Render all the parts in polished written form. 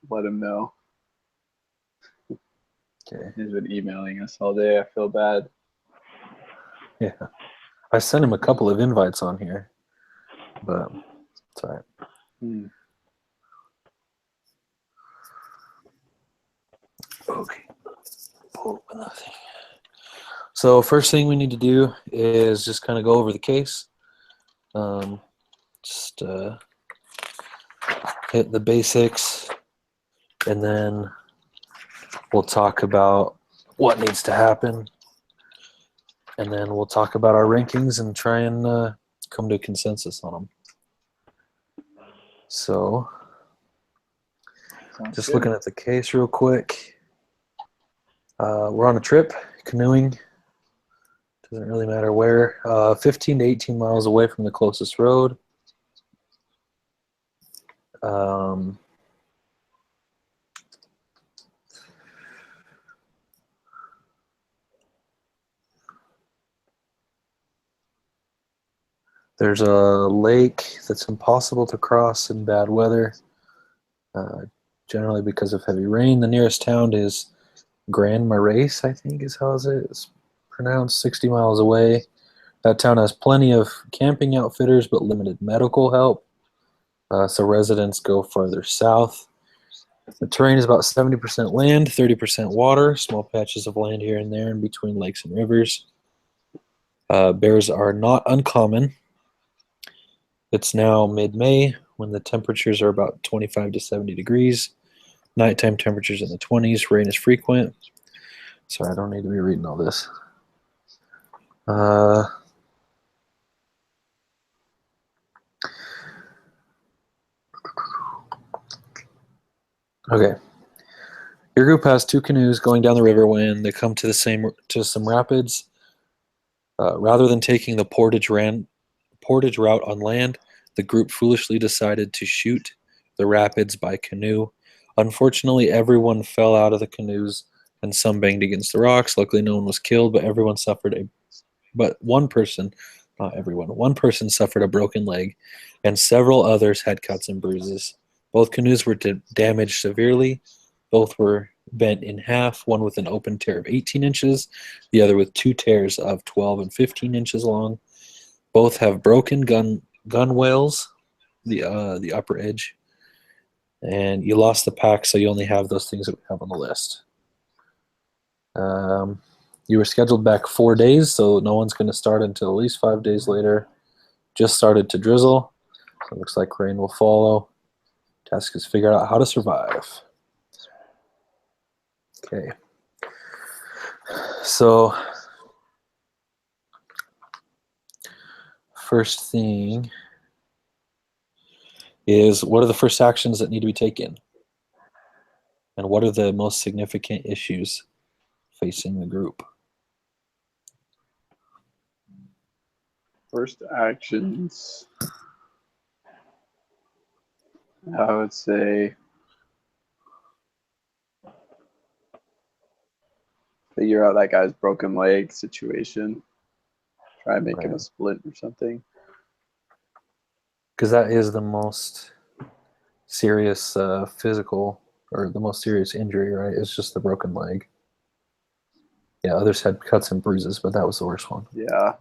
let him know. Okay. He's been emailing us all day. I feel bad. Yeah. I sent him a couple of invites on here, but it's all right. Hmm. Okay. Open that thing. So first thing we need to do is just kind of go over the case. Just hit the basics, and then we'll talk about what needs to happen, and then we'll talk about our rankings and try and come to a consensus on them. So Sounds just good. looking at the case real quick. We're on a trip, canoeing. Doesn't really matter where. 15 to 18 miles away from the closest road. Um, there's a lake that's impossible to cross in bad weather, generally because of heavy rain. The nearest town is Grand Marais, I think is how it's pronounced, 60 miles away. That town has plenty of camping outfitters but limited medical help, so residents go farther south. The terrain is about 70% land, 30% water, small patches of land here and there in between lakes and rivers. Bears are not uncommon. It's now mid-May when the temperatures are about 25 to 70 degrees. Nighttime temperatures in the 20s. Rain is frequent. Sorry, I don't need to be reading all this. Okay. Your group has two canoes going down the river when they come to some rapids. Rather than taking the portage route on land, the group foolishly decided to shoot the rapids by canoe. Unfortunately, everyone fell out of the canoes and some banged against the rocks. Luckily, no one was killed, but everyone suffered but one person, not everyone, one person suffered a broken leg, and several others had cuts and bruises. Both canoes were damaged severely. Both were bent in half, one with an open tear of 18 inches, the other with two tears of 12 and 15 inches long. Both have broken gunwales, the upper edge, and you lost the pack, so you only have those things that we have on the list. You were scheduled back 4 days, so no one's going to start until at least 5 days later. Just started to drizzle, so it looks like rain will follow. Task is figure out how to survive. Okay. So, first thing is, what are the first actions that need to be taken? And what are the most significant issues facing the group? First actions, I would say figure out that guy's broken leg situation. Try and make him a Right. split or something. Because that is the most serious physical, or the most serious injury, right? It's just the broken leg. Yeah, others had cuts and bruises, but that was the worst one. Yeah.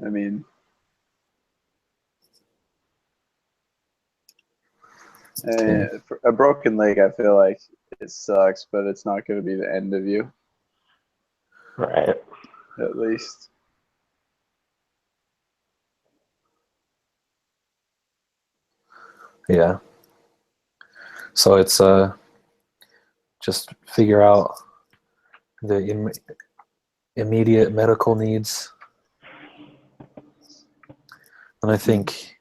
I mean, Okay. for a broken leg, I feel like it sucks, but it's not going to be the end of you, Right. at least. Yeah. So it's just figure out the immediate medical needs, and I think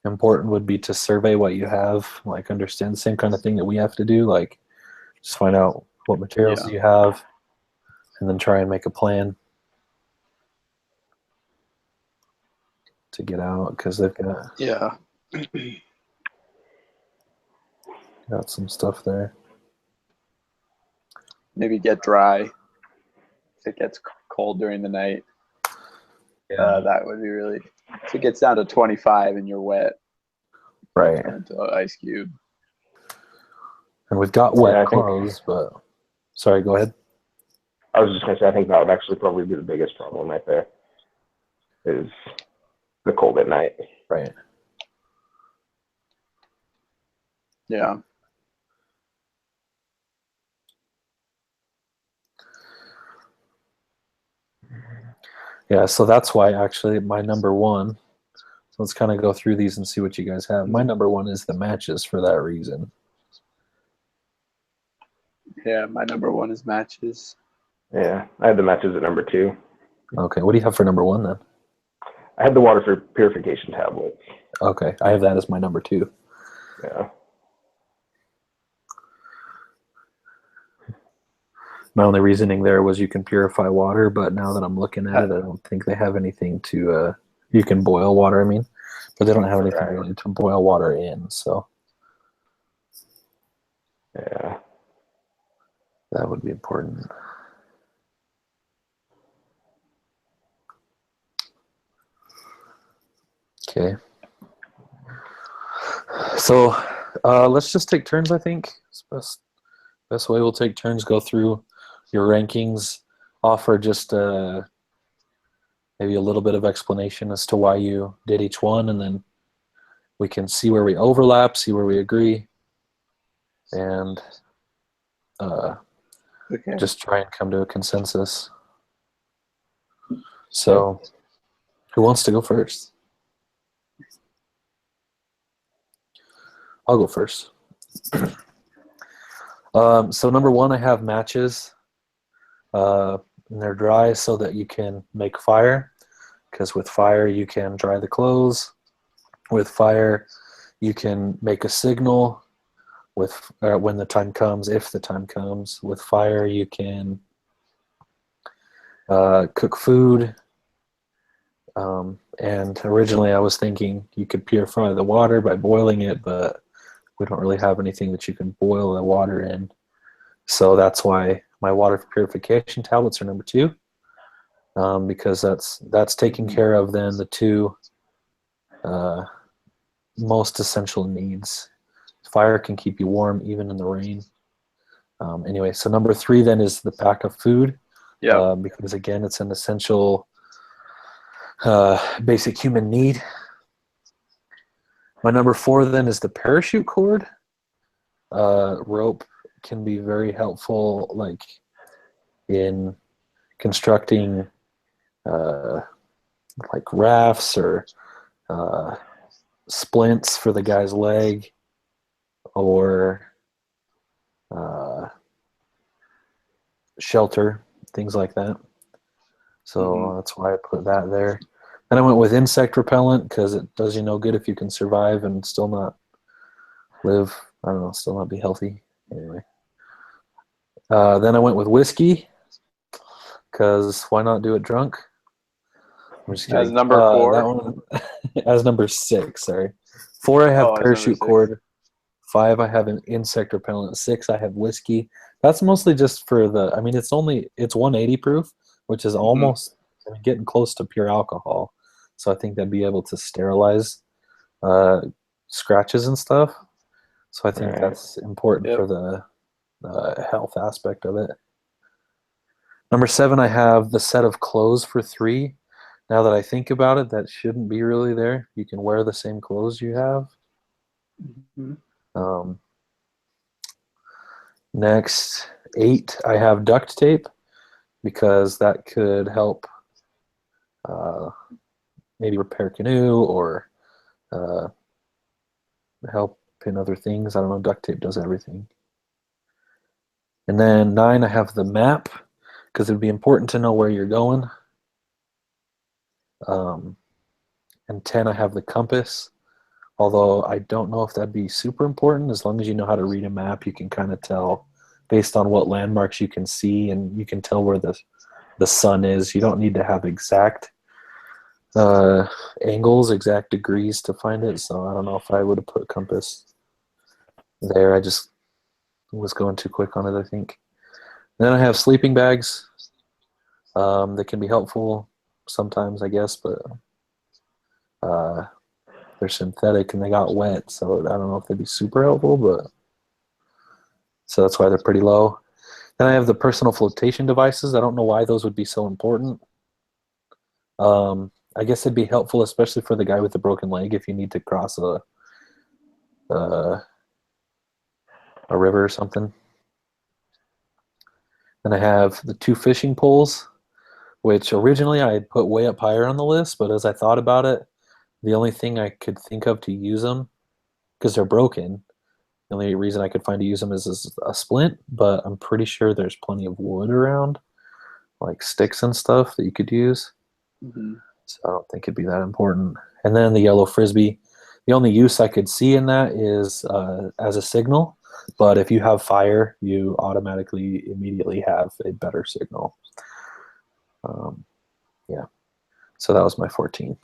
important would be to survey what you have, like understand the same kind of thing that we have to do, like just find out what materials Yeah. do you have, and then try and make a plan to get out, because they've Yeah. got some stuff there. Maybe get dry if it gets cold during the night. Yeah. That would be really. If it gets down to 25 and you're wet, Right. turn into an ice cube. And we've got Yeah, wet I think clothes, but sorry, go ahead. I was just gonna say I think that would actually probably be the biggest problem right there is the cold at night. Right. Yeah. Yeah, so that's why actually my number one. So let's kind of go through these and see what you guys have. My number one is the matches for that reason. Yeah, my number one is matches. Yeah, I had the matches at number 2. Okay, what do you have for number one then? I had the water for purification tablets. Okay, I have that as my number 2. Yeah. My only reasoning there was you can purify water, but now that I'm looking at it, I don't think they have anything to. You can boil water, I mean, but they don't have anything Right. really to boil water in, so Yeah. that would be important. Okay. So let's just take turns, I think. It's best way we'll take turns, go through your rankings, offer just maybe a little bit of explanation as to why you did each one, and then we can see where we overlap, see where we agree, and Okay. just try and come to a consensus. So who wants to go first? I'll go first. So number one, I have matches. And they're dry so that you can make fire, because with fire you can dry the clothes. With fire you can make a signal. With when the time comes, if the time comes. With fire you can cook food. And originally I was thinking you could purify the water by boiling it, but we don't really have anything that you can boil the water in. So that's why my water purification tablets are number 2, because that's taking care of then the 2 most essential needs. Fire can keep you warm even in the rain. Anyway, so number 3 then is the pack of food. Yeah. Because again, it's an essential basic human need. My number 4 then is the parachute cord. Rope can be very helpful, like in constructing like rafts or splints for the guy's leg, or shelter, things like that. So that's why I put that there. Then I went with insect repellent because it does you no good if you can survive and still not live. I don't know, still not be healthy. Anyway. Then I went with whiskey because why not do it drunk? I'm just kidding. As number 4. That one as number 6. Sorry, 4 I have Oh, as number parachute 6. cord. 5 I have an insect repellent. 6 I have whiskey. That's mostly just for the. I mean, it's 180 proof, which is almost getting close to pure alcohol. So I think that'd be able to sterilize scratches and stuff. So I think that's important for the health aspect of it. Number 7, I have the set of clothes for 3. Now that I think about it, that shouldn't be really there. You can wear the same clothes you have. Next, 8, I have duct tape because that could help maybe repair canoe or help in other things. I don't know, duct tape does everything. And then 9, I have the map because it'd be important to know where you're going. And 10, I have the compass. Although I don't know if that'd be super important. As long as you know how to read a map, you can kind of tell based on what landmarks you can see, and you can tell where the sun is. You don't need to have exact angles, exact degrees to find it. So I don't know if I would have put compass there. I just was going too quick on it, I think. And then I have sleeping bags. That can be helpful sometimes, I guess, but they're synthetic and they got wet, so I don't know if they'd be super helpful, but so that's why they're pretty low. Then I have the personal flotation devices. I don't know why those would be so important. I guess it'd be helpful, especially for the guy with the broken leg, if you need to cross a river or something. Then I have the 2 fishing poles, which originally I had put way up higher on the list, but as I thought about it, the only thing I could think of to use them, because they're broken, the only reason I could find to use them is a splint, but I'm pretty sure there's plenty of wood around, like sticks and stuff that you could use. Mm-hmm. So I don't think it'd be that important. And then the yellow frisbee, the only use I could see in that is as a signal. But if you have fire, you automatically immediately have a better signal. Yeah. So that was my 14.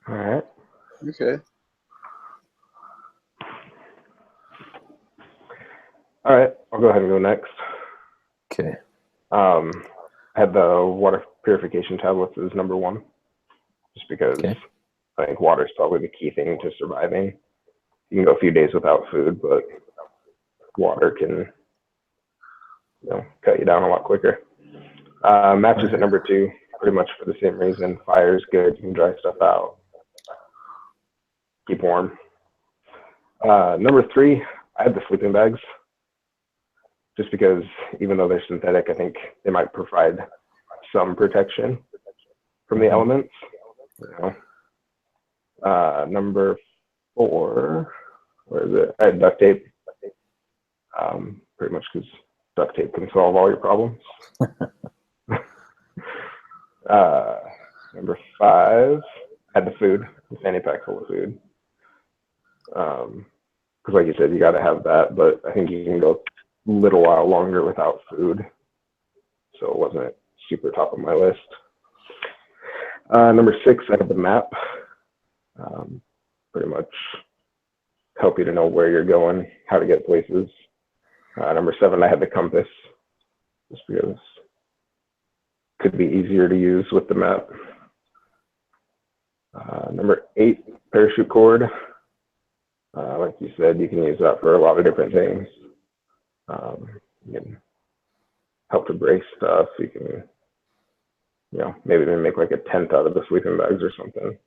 All right. Okay. All right. I'll go ahead and go next. Okay. I had the water purification tablets as number 1, just because Okay. I think water is probably the key thing to surviving. You can go a few days without food, but water can, cut you down a lot quicker. Matches at number 2, pretty much for the same reason. Fire is good. You can dry stuff out. Keep warm. Number 3, I had the sleeping bags, just because even though they're synthetic, I think they might provide some protection from the elements. Number 4, where is it? I had duct tape. Pretty much because duct tape can solve all your problems. Number 5, I had the food, the fanny pack full of food. Because like you said, you got to have that, but I think you can go a little while longer without food. So it wasn't super top of my list. Number 6, I had the map. Pretty much help you to know where you're going, how to get places. Number 7, I had the compass, just because it could be easier to use with the map. Number 8, parachute cord. Like you said, you can use that for a lot of different things. You can help to brace stuff. You can, maybe even make like a tent out of the sleeping bags or something.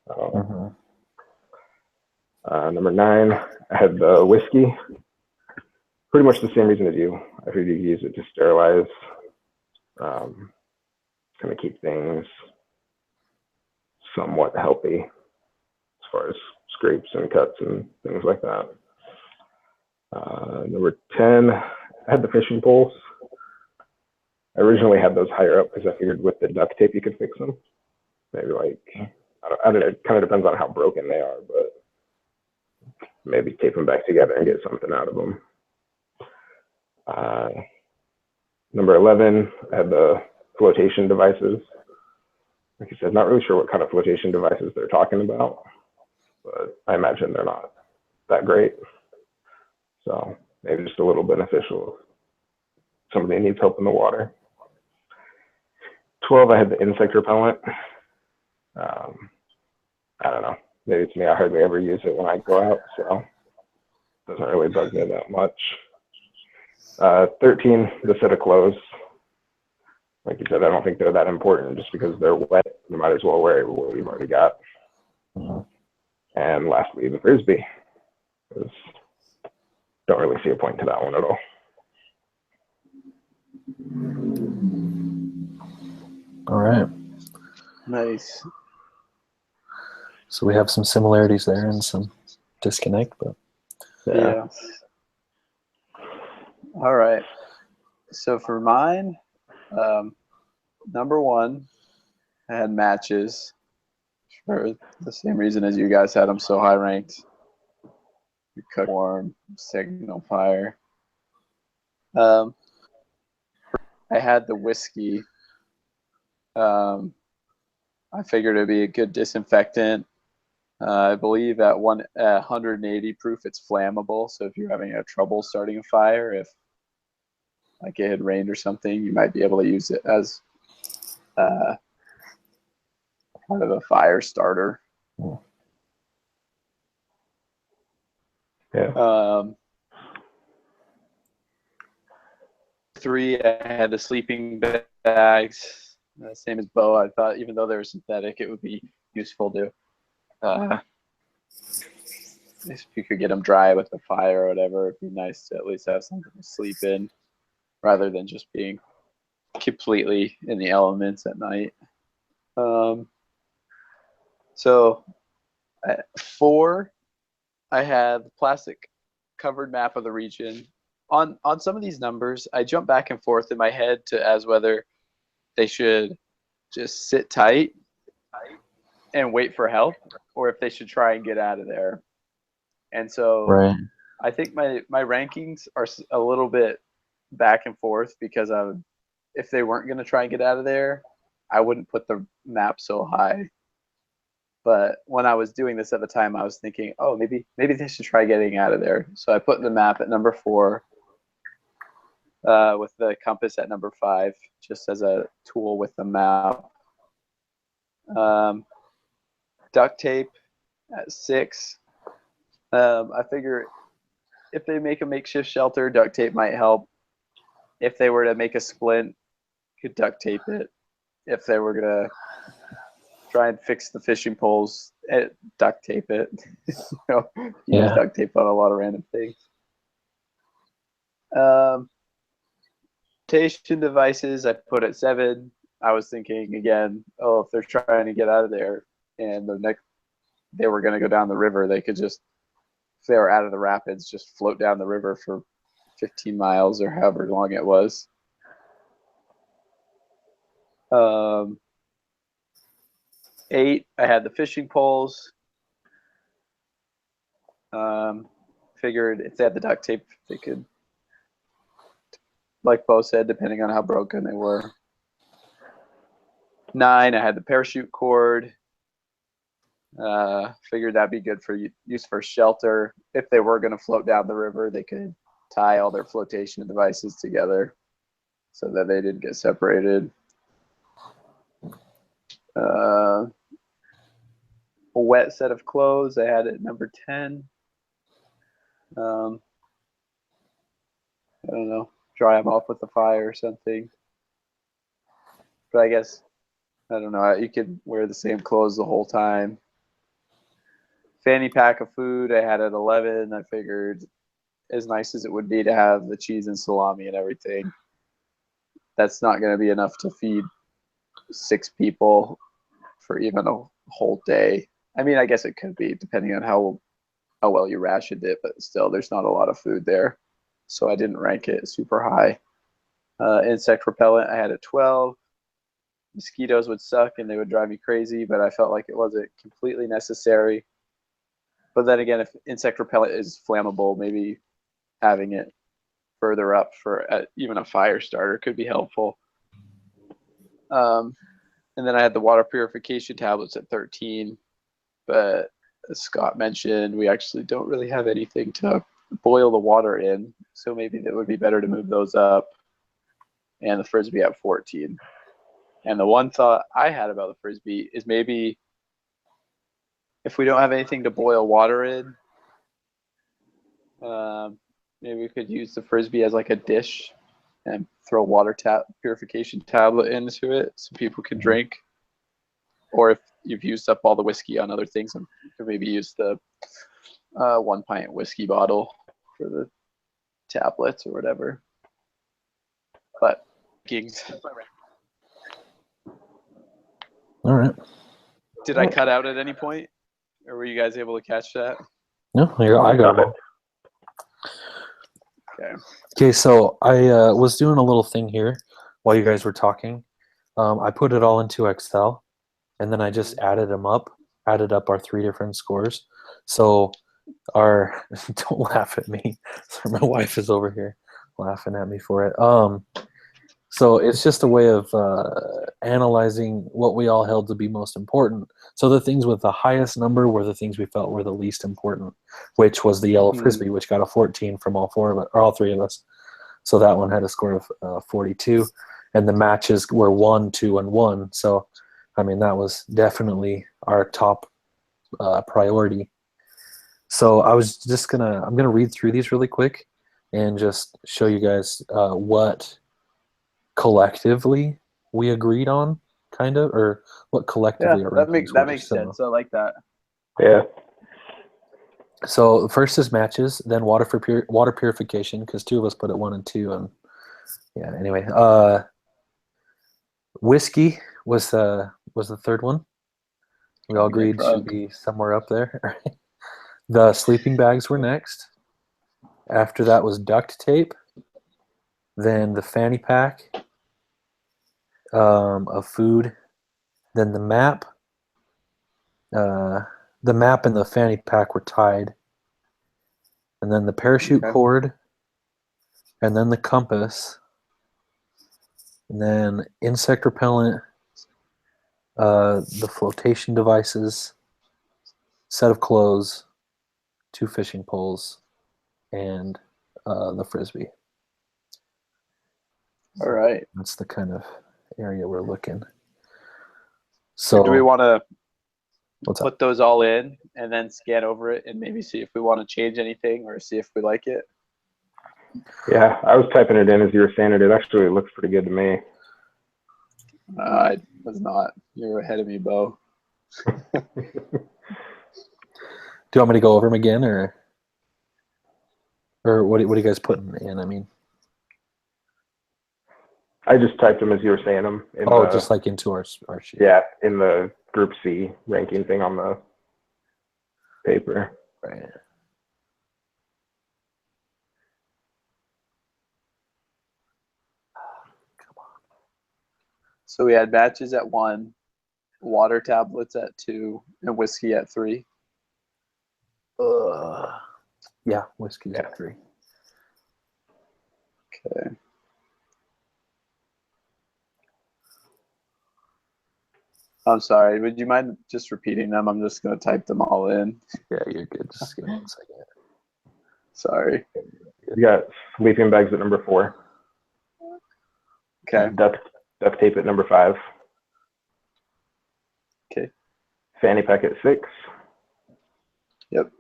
Number 9, I had the whiskey. Pretty much the same reason as you. I figured you could use it to sterilize, kind of keep things somewhat healthy as far as scrapes and cuts and things like that. Number 10, I had the fishing poles. I originally had those higher up because I figured with the duct tape you could fix them. Maybe like, I don't know, it kind of depends on how broken they are, but maybe tape them back together and get something out of them. Number 11, I had the flotation devices. Like I said, not really sure what kind of flotation devices they're talking about, but I imagine they're not that great. So maybe just a little beneficial if somebody needs help in the water. 12, I had the insect repellent. I don't know. Maybe it's me. I hardly ever use it when I go out, so it doesn't really bug me that much. 13, the set of clothes. Like you said, I don't think they're that important. Just because they're wet, you might as well wear what you've already got. And lastly, the frisbee. Don't really see a point to that one at all. All right. Nice. So we have some similarities there and some disconnect, but Yeah. All right. So for mine, number 1, I had matches for the same reason as you guys had them so high ranked. You cook, warm, signal fire. I had the whiskey. I figured it'd be a good disinfectant. I believe at 180 proof, it's flammable. So if you're having trouble starting a fire, if like it had rained or something, you might be able to use it as part of a fire starter. Yeah. 3, I had the sleeping bags. Same as Bo. I thought even though they were synthetic, it would be useful to if you could get them dry with the fire or whatever. It'd be nice to at least have something to sleep in rather than just being completely in the elements at night. So at 4, I had the plastic covered map of the region. On some of these numbers, I jump back and forth in my head as whether they should just sit tight and wait for help, or if they should try and get out of there. And so Right. I think my rankings are a little bit back and forth because if they weren't going to try and get out of there, I wouldn't put the map so high. But when I was doing this at the time, I was thinking, oh, maybe they should try getting out of there. So I put the map at number 4, with the compass at number 5, just as a tool with the map. Duct tape at 6. I figure if they make a makeshift shelter, duct tape might help. If they were to make a splint, could duct tape it. If they were gonna try and fix the fishing poles, duct tape it. Use duct tape on a lot of random things. Flotation devices, I put at 7. I was thinking again, if they're trying to get out of there and they were going to go down the river, they could just, if they were out of the rapids, just float down the river for 15 miles or however long it was. 8, I had the fishing poles. Figured if they had the duct tape, they could, like Bo said, depending on how broken they were. 9, I had the parachute cord. Figured that'd be good for use for shelter. If they were going to float down the river, they could tie all their flotation devices together so that they didn't get separated. A wet set of clothes, I had at number 10. I don't know, dry them off with the fire or something. But I guess, I don't know, you could wear the same clothes the whole time. Fanny pack of food, I had at 11. I figured as nice as it would be to have the cheese and salami and everything, that's not going to be enough to feed 6 people for even a whole day. I mean, I guess it could be depending on how well you rationed it, but still, there's not a lot of food there. So I didn't rank it super high. Insect repellent, I had at 12. Mosquitoes would suck and they would drive me crazy, but I felt like it wasn't completely necessary. But then again, if insect repellent is flammable, maybe having it further up for even a fire starter could be helpful. And then I had the water purification tablets at 13. But as Scott mentioned, we actually don't really have anything to boil the water in. So maybe it would be better to move those up. And the Frisbee at 14. And the one thought I had about the Frisbee is maybe if we don't have anything to boil water in, maybe we could use the Frisbee as like a dish and throw a water purification tablet into it so people can drink. Or if you've used up all the whiskey on other things, you could maybe use the 1 pint whiskey bottle for the tablets or whatever. But All right. Did I cut out at any point? Or were you guys able to catch that? No, I got it. Okay, so I was doing a little thing here while you guys were talking. I put it all into Excel, and then I just added up our 3 different scores. So don't laugh at me. Sorry, my wife is over here laughing at me for it. So it's just a way of analyzing what we all held to be most important. So the things with the highest number were the things we felt were the least important, which was the yellow Frisbee, which got a 14 from all 4 of us, or all 3 of us. So that one had a score of 42. And the matches were 1, 2, and 1. So, I mean, that was definitely our top priority. So I'm gonna read through these really quick and just show you guys what collectively we agreed on, kind of, or what collectively our rankings were. Makes sense. I like that. Yeah. So first is matches, then water purification, because two of us put it 1 and 2, and yeah. Anyway, whiskey was the third one. We all agreed should be somewhere up there. The sleeping bags were next. After that was duct tape. Then the fanny pack of food. Then the map. The map and the fanny pack were tied. And then the parachute cord. And then the compass. And then insect repellent. The flotation devices. Set of clothes. 2 fishing poles. And the frisbee. All right. That's the kind of area we're looking. So do we want to put those all in and then scan over it and maybe see if we want to change anything or see if we like it? Yeah, I was typing it in as you were saying it. It actually looks pretty good to me. I was not. You're ahead of me, Bo. Do you want me to go over them again, or what are you guys putting in? I mean, I just typed them as you were saying them. Just like into our sheet. Yeah, in the Group C ranking thing on the paper. Right. Come on. So we had matches at 1, water tablets at 2, and whiskey at 3. Yeah, whiskey's at 3. Okay. I'm sorry. Would you mind just repeating them? I'm just going to type them all in. Yeah, you're good. Just give me 1 second. Sorry. You got sleeping bags at number 4. Okay. Duct tape at number 5. Okay. Fanny pack at 6. Yep.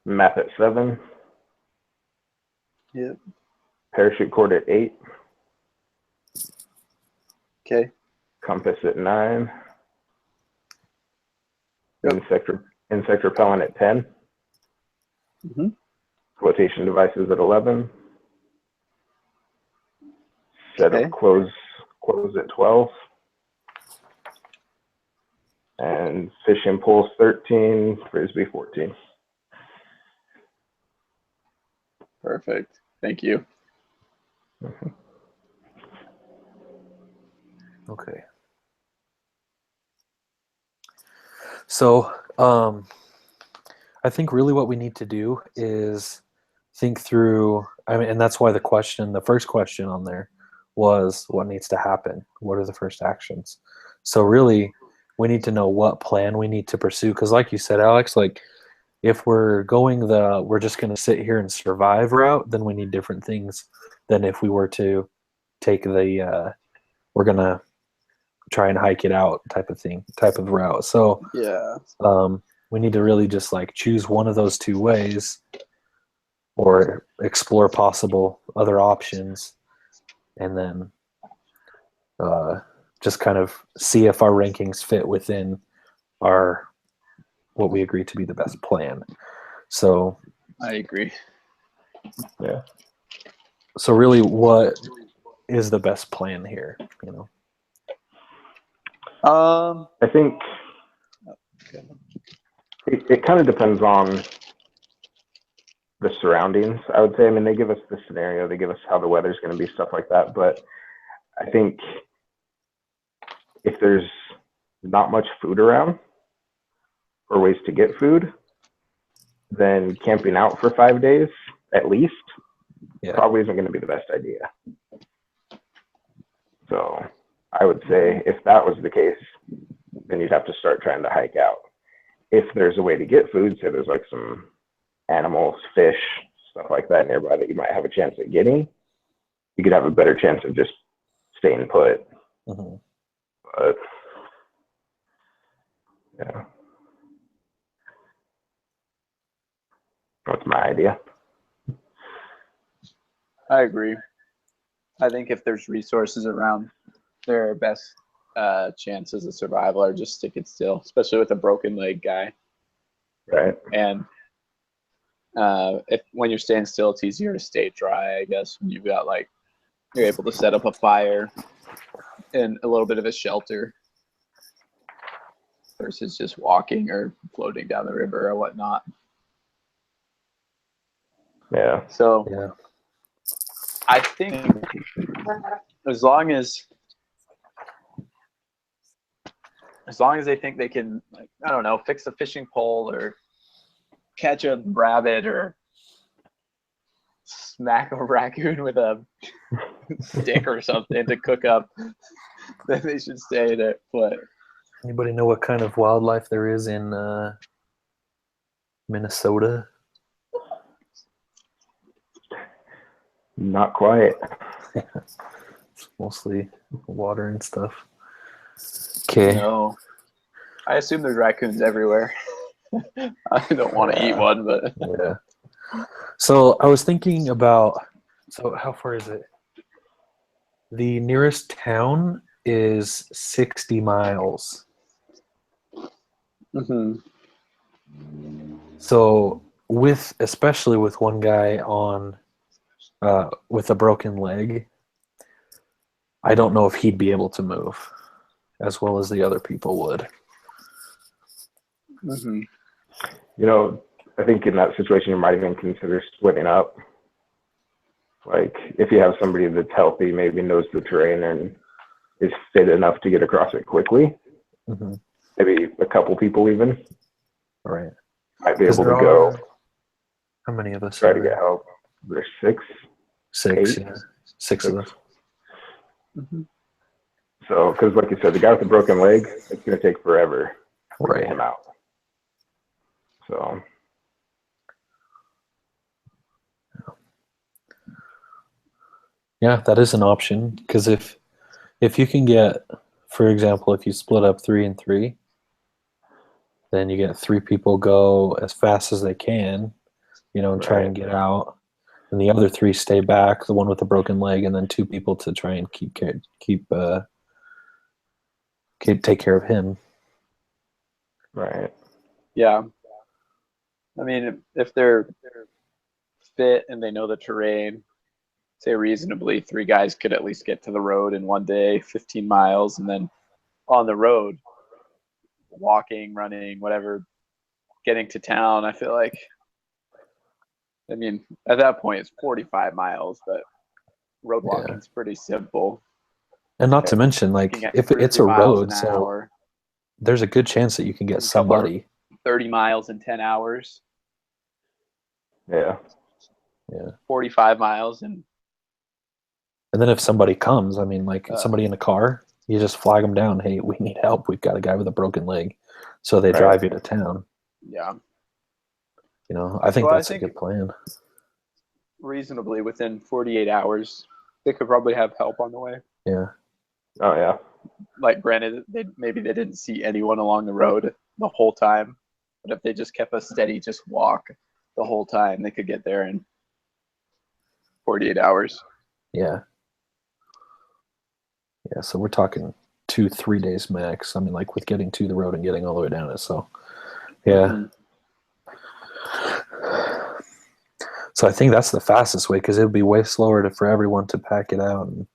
Map at 7. Yep. Parachute cord at 8. Okay. Compass at 9. Yep. Insect repellent at 10. Mm-hmm. Flotation devices at 11. Set of clothes at 12. And fishing poles 13, frisbee 14. Perfect. Thank you. Mm-hmm. Okay. So, I think really what we need to do is think through, and that's why the first question on there was what needs to happen? What are the first actions? So really, we need to know what plan we need to pursue. Because like you said, Alex, like if we're going we're just going to sit here and survive route, then we need different things than if we were to take we're going to try and hike it out type of route. So yeah, we need to really just like choose one of those 2 ways or explore possible other options, and then just kind of see if our rankings fit within what we agree to be the best plan. So I agree. Yeah. So really, what is the best plan here? I think it kind of depends on the surroundings, I would say. I mean, they give us the scenario, they give us how the weather's going to be, stuff like that. But I think if there's not much food around or ways to get food, then camping out for 5 days at least probably isn't going to be the best idea. So I would say if that was the case, then you'd have to start trying to hike out. If there's a way to get food, say there's like some animals, fish, stuff like that nearby that you might have a chance at getting, you could have a better chance of just staying put. Mm-hmm. But yeah. That's my idea. I agree. I think if there's resources around, their best chances of survival are just sticking still, especially with a broken leg guy. Right. And if when you're staying still, it's easier to stay dry, I guess. When you've got like you're able to set up a fire and a little bit of a shelter versus just walking or floating down the river or whatnot. Yeah. So Yeah. I think as long as they think they can, like, I don't know, fix a fishing pole or catch a rabbit or smack a raccoon with a stick or something to cook up, then they should stay there. But Anybody know what kind of wildlife there is in Minnesota? Not quite. It's mostly water and stuff. Okay. no, I assume there's raccoons everywhere. I don't want to eat one, but Yeah. So I was thinking about, so how far is it? The nearest town is 60 miles. mm-hmm. So especially with one guy on with a broken leg, I don't know if he'd be able to move as well as the other people would. Mm-hmm. You know, I think in that situation you might even consider splitting up. Like if you have somebody that's healthy, maybe knows the terrain and is fit enough to get across it quickly, Mm-hmm. maybe a couple people even Right. might be 'Cause able to there go are, how many of us try are to get there? help. There's 6, 6, 8, yeah. 6 of 6. us. Mm-hmm. So, because like you said, the guy with the broken leg, it's going to take forever to Right. get him out. So, Yeah, that is an option because if you can get, for example, if you split up 3 and 3, then you get 3 people go as fast as they can, and try right, and get out, and the other 3 stay back, the one with the broken leg, and then 2 people to try and take care of him. right, Yeah. I mean, if they're fit and they know the terrain, say reasonably, 3 guys could at least get to the road in one day, 15 miles, and then on the road, walking, running, whatever, getting to town. I feel like, I mean, at that point, it's 45 miles, but road walking is pretty simple. And not to mention, like, Looking at if 30 it's a miles road, an so hour, there's a good chance that you can get a couple of somebody. 30 miles in 10 hours, yeah, 45 miles, and And then if somebody comes, I mean, like somebody in a car, you just flag them down. Hey, we need help. We've got a guy with a broken leg. So they Right. drive you to town. yeah. I think Well, I that's a think good plan. reasonably within 48 hours, they could probably have help on the way. Yeah. oh yeah, Like, granted, maybe they didn't see anyone along the road the whole time, but if they just kept a steady just walk the whole time, they could get there in 48 hours. Yeah. Yeah. So we're talking 2-3 days max. I mean, like with getting to the road and getting all the way down it. So, yeah. Mhm. So I think that's the fastest way because it would be way slower for everyone to pack it out, and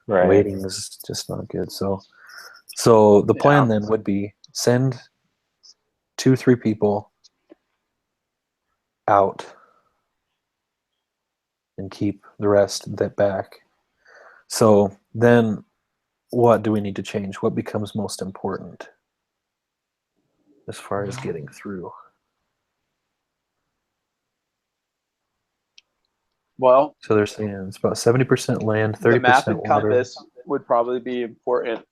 right, waiting is just not good. So the plan then would be send 2-3 people out and keep the rest that back. So then what do we need to change? What becomes most important as far as getting through? Well, So they're saying it's about 70% land, the map 30% and water. compass would probably be important.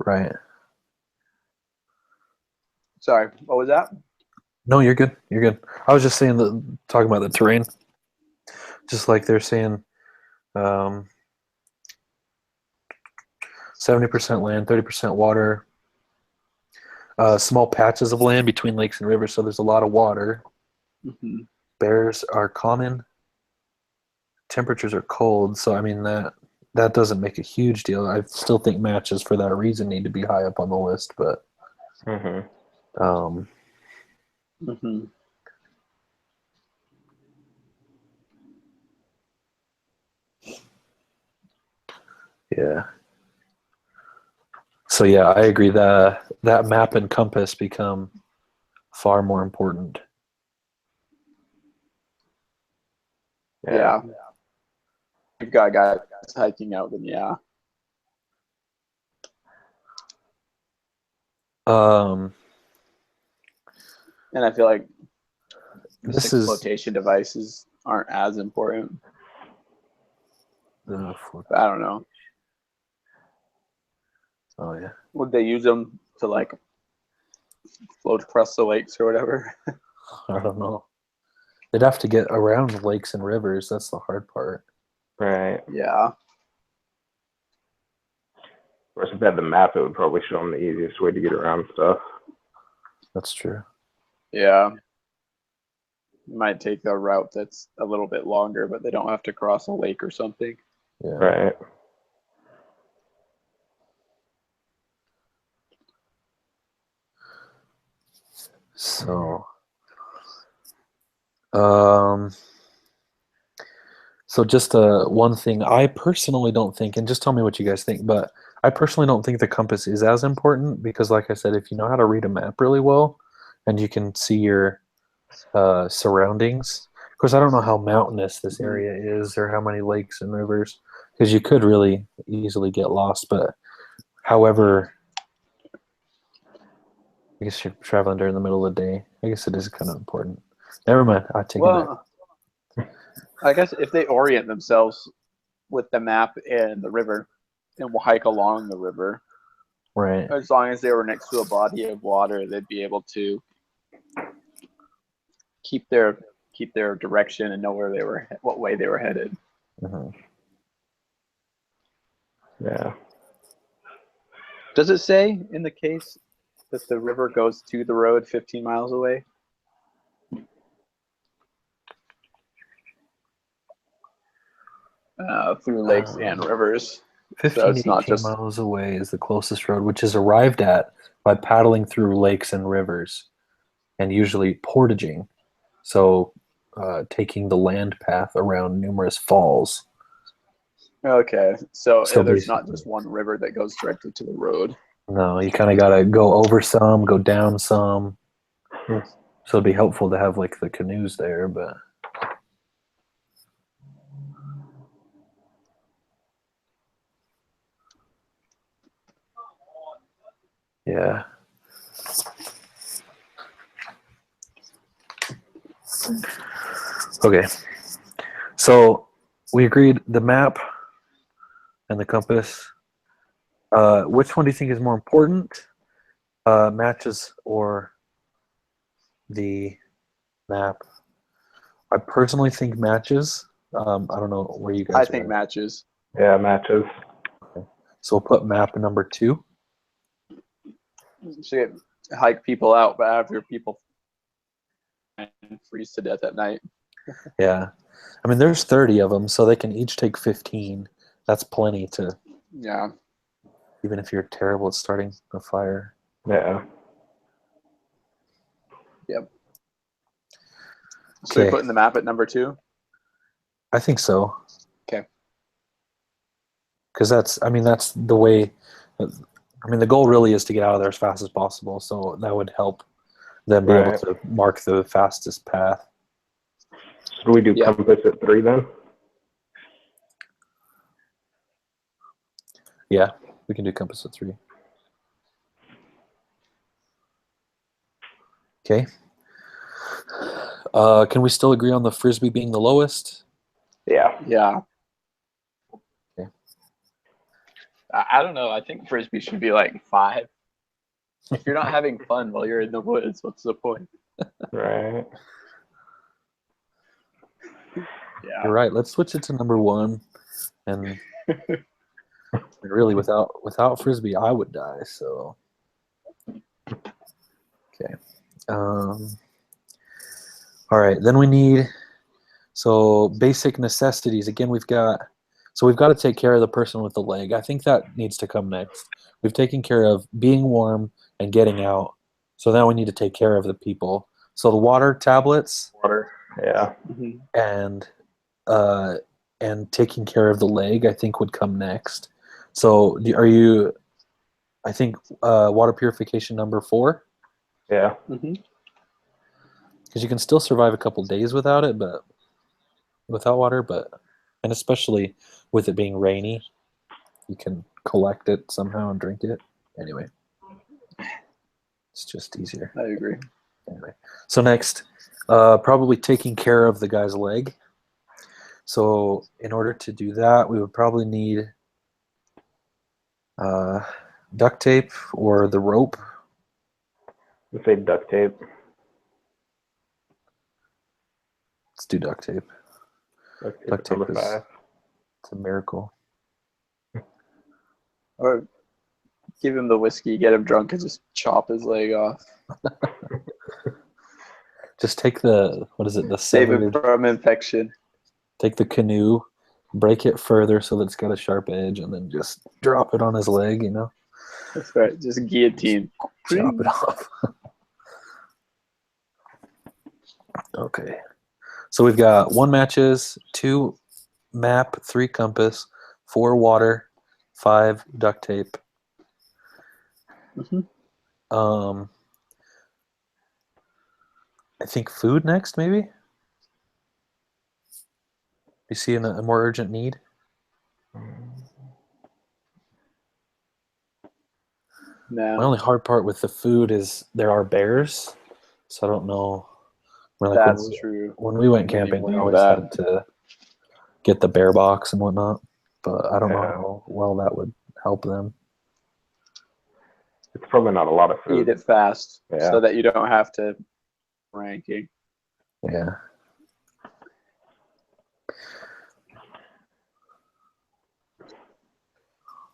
Right. Sorry, what was that? No, you're good. You're good. I was just saying talking about the terrain. Just like they're saying 70% land, 30% water. Small patches of land between lakes and rivers, so there's a lot of water. Hmm. Bears are common. Temperatures are cold, so I mean that doesn't make a huge deal. I still think matches for that reason need to be high up on the list, but um, Hmm. yeah. So yeah, I agree that map and compass become far more important. Yeah. You've got guys hiking out, then yeah. Um, And I feel like the this 6 is flotation devices aren't as important. the But I don't know. oh yeah. Would they use them to like float across the lakes or whatever? I don't know. They'd have to get around lakes and rivers. That's the hard part. Right. Yeah. Of course, if they had the map, it would probably show them the easiest way to get around stuff. That's true. Yeah. You might take a route that's a little bit longer, but they don't have to cross a lake or something. Yeah. Right. So, um, so just one thing I personally don't think, and just tell me what you guys think, but I personally don't think the compass is as important because, like I said, if you know how to read a map really well and you can see your surroundings, of course, I don't know how mountainous this area is or how many lakes and rivers, because you could really easily get lost. But however, I guess you're traveling during the middle of the day. I guess it is kind of important. Never mind. I take it back. Well, I guess if they orient themselves with the map and the river and will hike along the river, Right. as long as they were next to a body of water, they'd be able to keep their direction and know where they were, what way they were headed. Mm-hmm. Yeah. Does it say in the case that the river goes to the road 15 miles away? Through lakes and rivers. 15 So to it's not 18 just miles away is the closest road, which is arrived at by paddling through lakes and rivers and usually portaging. So taking the land path around numerous falls. okay. So So there's not basically, just one river that goes directly to the road. no, you kind of got to go over some, go down some. So it'd be helpful to have like the canoes there, but yeah. Okay. So we agreed the map and the compass. Which one do you think is more important? Matches or the map? I personally think matches. I don't know where you I guys think are. matches. Yeah, matches. Okay. So we'll put map number 2. So you hike people out, but have your people freeze to death at night. Yeah. I mean, there's 30 of them, so they can each take 15. That's plenty to, Yeah. even if you're terrible at starting a fire. Yeah. Yep. So Okay. we put in the map at number 2. I think so. Okay. Because that's the way. I mean, the goal really is to get out of there as fast as possible. So that would help them be able Right. to mark the fastest path. So do we do Yep. compass at 3 then? Yeah, we can do compass at 3. Okay. Can we still agree on the frisbee being the lowest? Yeah. Yeah. Okay. I don't know. I think frisbee should be like 5. If you're not having fun while you're in the woods, what's the point? Right. Yeah. You're right. Let's switch it to number 1. And really, without frisbee, I would die. So All right, then we need basic necessities. Again, we've got to take care of the person with the leg. I think that needs to come next. We've taken care of being warm and getting out. So now we need to take care of the people. So the water tablets Water. Yeah. Mhm. and taking care of the leg, I think would come next. So are you? I think water purification number 4, Yeah. Mhm. because you can still survive a couple days without it, but without water, and especially with it being rainy, you can collect it somehow and drink it. Anyway, it's just easier. I agree. Anyway, so next, probably taking care of the guy's leg. So in order to do that, we would probably need duct tape or the rope. Let's say duct tape. Let's do duct tape. Duct tape Duct is tape number 5. it's a miracle. Or give him the whiskey, get him drunk, and just chop his leg off. Just take the the Save him severed. from infection. Take the canoe, break it further so that it's got a sharp edge, and then just drop it on his leg. That's right. Just guillotine. Chop it off. Okay. So we've got 1 matches, 2 map, 3 compass, 4 water, 5 duct tape. Mhm. I think food next, maybe? You see a more urgent need? No, My only hard part with the food is there are bears, so I don't know. that's true. When we went I didn't camping, even we think of always that. had to get the bear box and whatnot, but I don't know Yeah. how well that would help them. It's probably not a lot of food. Eat it fast Yeah. so that you don't have to ranking. Yeah.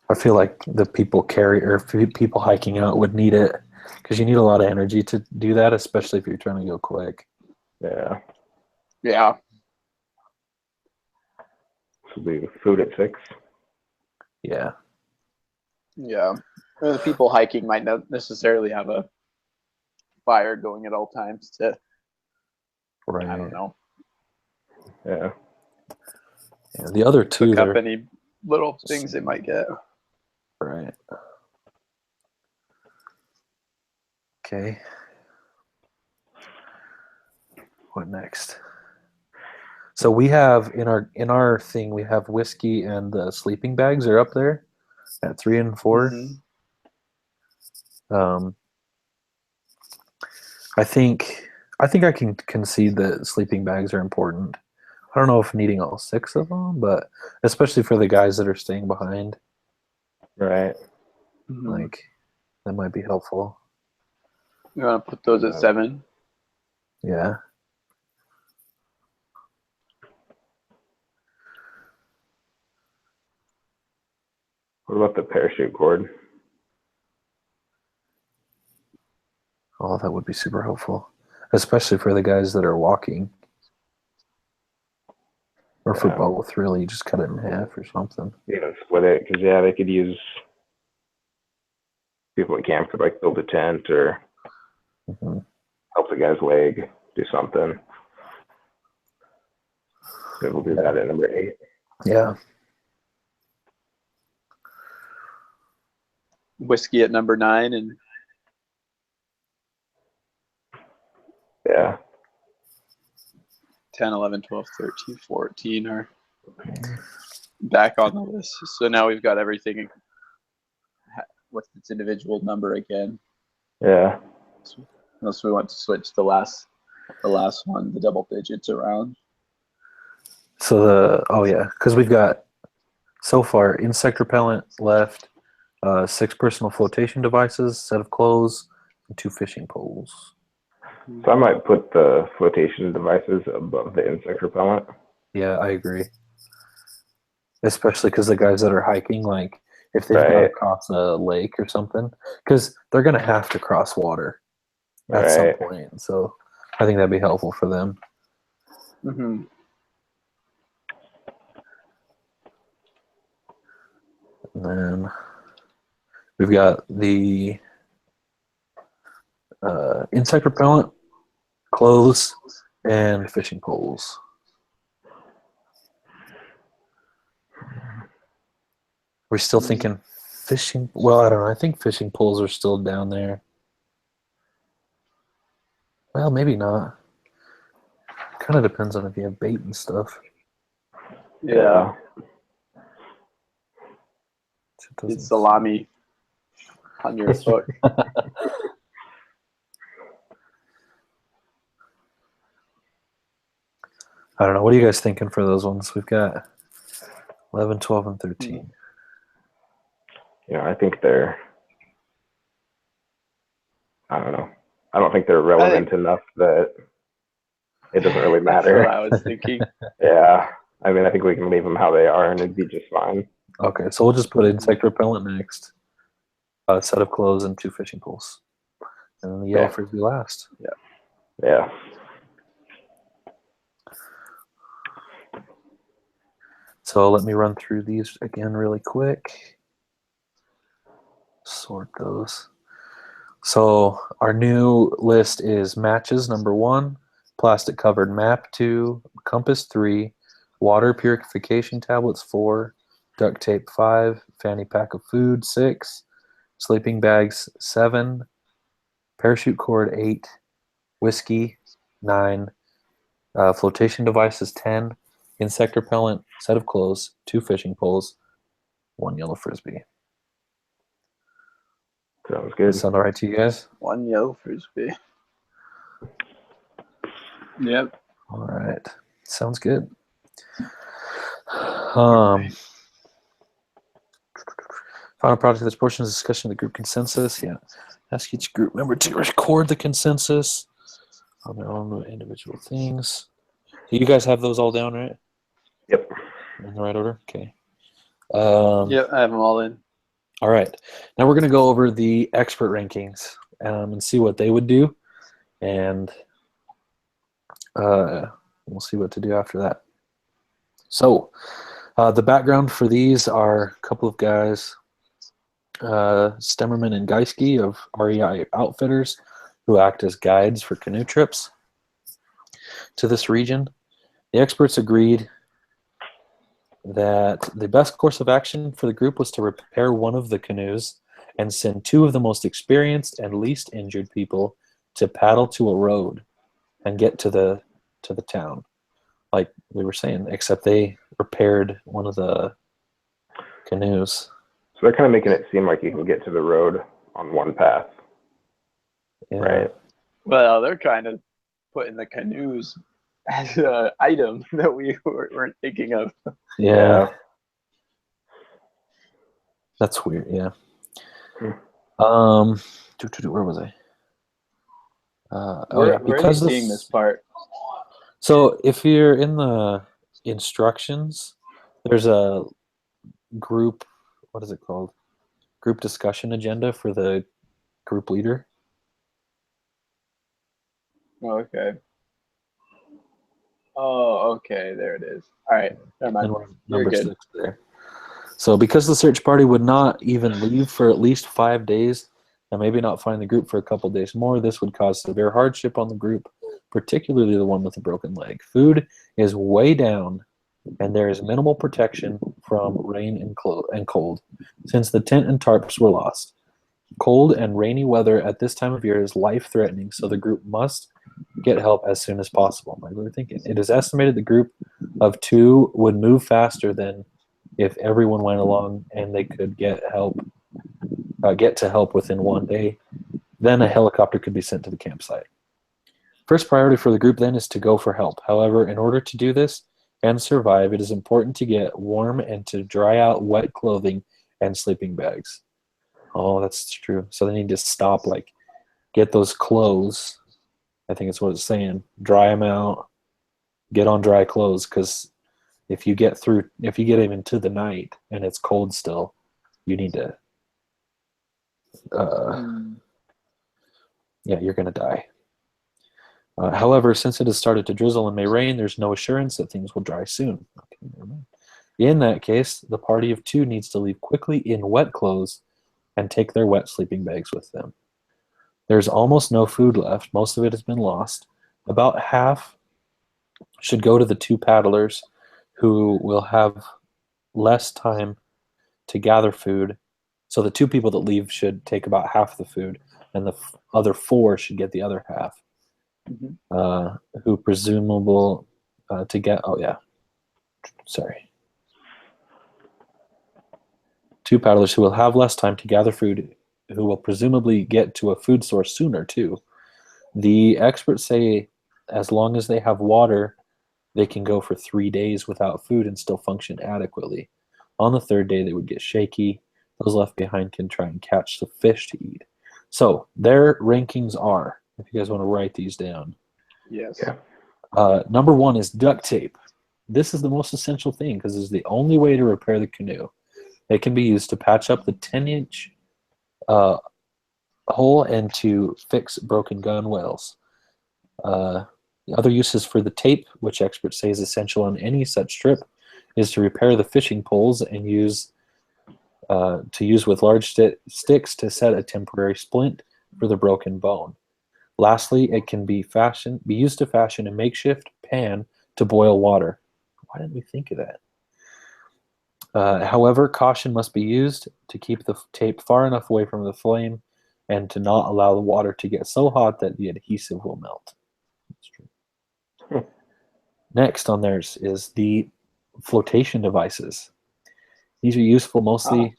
I feel like the people people hiking out would need it because you need a lot of energy to do that, especially if you're trying to go quick. Yeah. Yeah. So the food at 6. Yeah. Yeah. The people hiking might not necessarily have a fire going at all times to, Right. I don't know, Yeah. Yeah, the other 2 cook up there. any little things they might get. Right. Okay. What next? So we have in our thing we have whiskey and the sleeping bags are up there at 3 and 4. Mhm. I think I can concede that sleeping bags are important. I don't know if needing all 6 of them, but especially for the guys that are staying behind, Right. Mhm. like that might be helpful. You want to put those at 7? Yeah. What about the parachute cord? Oh, that would be super helpful, especially for the guys that are walking. Or for Yeah. both, really, you just cut it in half or something. Split it because they could use people at camp could like build a tent or help the guy's leg do something. Maybe we'll do that at number 8. Yeah. Whiskey at number 9 and Yeah. 10, 11, 12, 13, 14 are back on the list. So now we've got everything with its individual number again. Yeah. Unless we want to switch the last one, the double digits around. So because we've got so far insect repellent left, 6 personal flotation devices, set of clothes, and 2 fishing poles. So I might put the flotation devices above the insect repellent. Yeah, I agree. Especially because the guys that are hiking, like if they've got to Right. cross a lake or something, because they're going to have to cross water. at some Right. point. So I think that'd be helpful for them. Mm-hmm. And then we've got the insect repellent, clothes, and fishing poles. We're still thinking fishing. Well, I don't know. I think fishing poles are still down there. Well, maybe not. Kind of depends on if you have bait and stuff. Yeah. It doesn't- It's salami on your hook. I don't know. What are you guys thinking for those ones? We've got 11, 12, and 13. I think they're, I don't know. I don't think they're relevant enough that it doesn't really That's matter. what I was thinking. Yeah. I mean, I think we can leave them how they are and it'd be just fine. Okay, so we'll just put insect repellent next. A set of clothes and 2 fishing poles. And then the yellow frisbee last. Yeah. So let me run through these again really quick. Sort those. So our new list is matches number 1, plastic covered map 2, compass 3, water purification tablets 4, duct tape 5, fanny pack of food 6, sleeping bags 7, parachute cord 8, whiskey 9, flotation devices 10, insect repellent, set of clothes, 2 fishing poles, 1 yellow frisbee. Sounds Does good. that sound all right to you guys? 1 yellow frisbee. Yep. All right. Sounds good. Final product of this portion is discussion of the group consensus. Yeah. Ask each group member to record the consensus on their own individual things. So you guys have those all down, right? Yep. In the right order? Okay. Yep, I have them all in. All right. Now we're going to go over the expert rankings and see what they would do. And we'll see what to do after that. So the background for these are a couple of guys, Stemmerman and Geiske of REI Outfitters, who act as guides for canoe trips to this region. The experts agreed that the best course of action for the group was to repair one of the canoes and send 2 of the most experienced and least injured people to paddle to a road and get to the town, like we were saying, except they repaired one of the canoes. So they're kind of making it seem like you can get to the road on one path. Yeah. Right. Well, they're kind of putting the canoes as an item that we weren't thinking of. Yeah. That's weird. Yeah. Where was I? Where are you seeing this part? So if you're in the instructions, there's a group. What is it called? Group discussion agenda for the group leader. Okay. Oh, okay. There it is. All right. Never mind. And You're number good. 6 there. So because the search party would not even leave for at least 5 days and maybe not find the group for a couple days more, this would cause severe hardship on the group, particularly the one with a broken leg. Food is way down, and there is minimal protection from rain and cold, since the tent and tarps were lost. Cold and rainy weather at this time of year is life-threatening, so the group must get help as soon as possible. Like we were thinking, it is estimated the group of 2 would move faster than if everyone went along and they could get to help within 1 day. Then a helicopter could be sent to the campsite. First priority for the group then is to go for help. However, in order to do this and survive, it is important to get warm and to dry out wet clothing and sleeping bags. Oh, that's true. So they need to stop, get those clothes. I think it's what it's saying. Dry them out. Get on dry clothes, because if you get even to the night and it's cold still, you need to yeah, you're going to die. However, since it has started to drizzle and may rain, there's no assurance that things will dry soon. Okay, never mind. In that case, the party of 2 needs to leave quickly in wet clothes and take their wet sleeping bags with them. There's almost no food left. Most of it has been lost. About half should go to the 2 paddlers who will have less time to gather food. So the 2 people that leave should take about half the food, and the other 4 should get the other half. Who presumable to get, oh yeah, sorry. 2 paddlers who will have less time to gather food, who will presumably get to a food source sooner too. The experts say as long as they have water, they can go for 3 days without food and still function adequately. On the 3rd day, they would get shaky. Those left behind can try and catch the fish to eat. So their rankings are, if you guys want to write these down. Yes. Yeah. Number 1 is duct tape. This is the most essential thing because it's the only way to repair the canoe. It can be used to patch up the 10-inch hole and to fix broken gunwales. Other uses for the tape, which experts say is essential on any such trip, is to repair the fishing poles and use with large sticks to set a temporary splint for the broken bone. Lastly, it can be used to fashion a makeshift pan to boil water. Why didn't we think of that? However, caution must be used to keep the tape far enough away from the flame and to not allow the water to get so hot that the adhesive will melt. That's true. Next on theirs is the flotation devices. These are useful mostly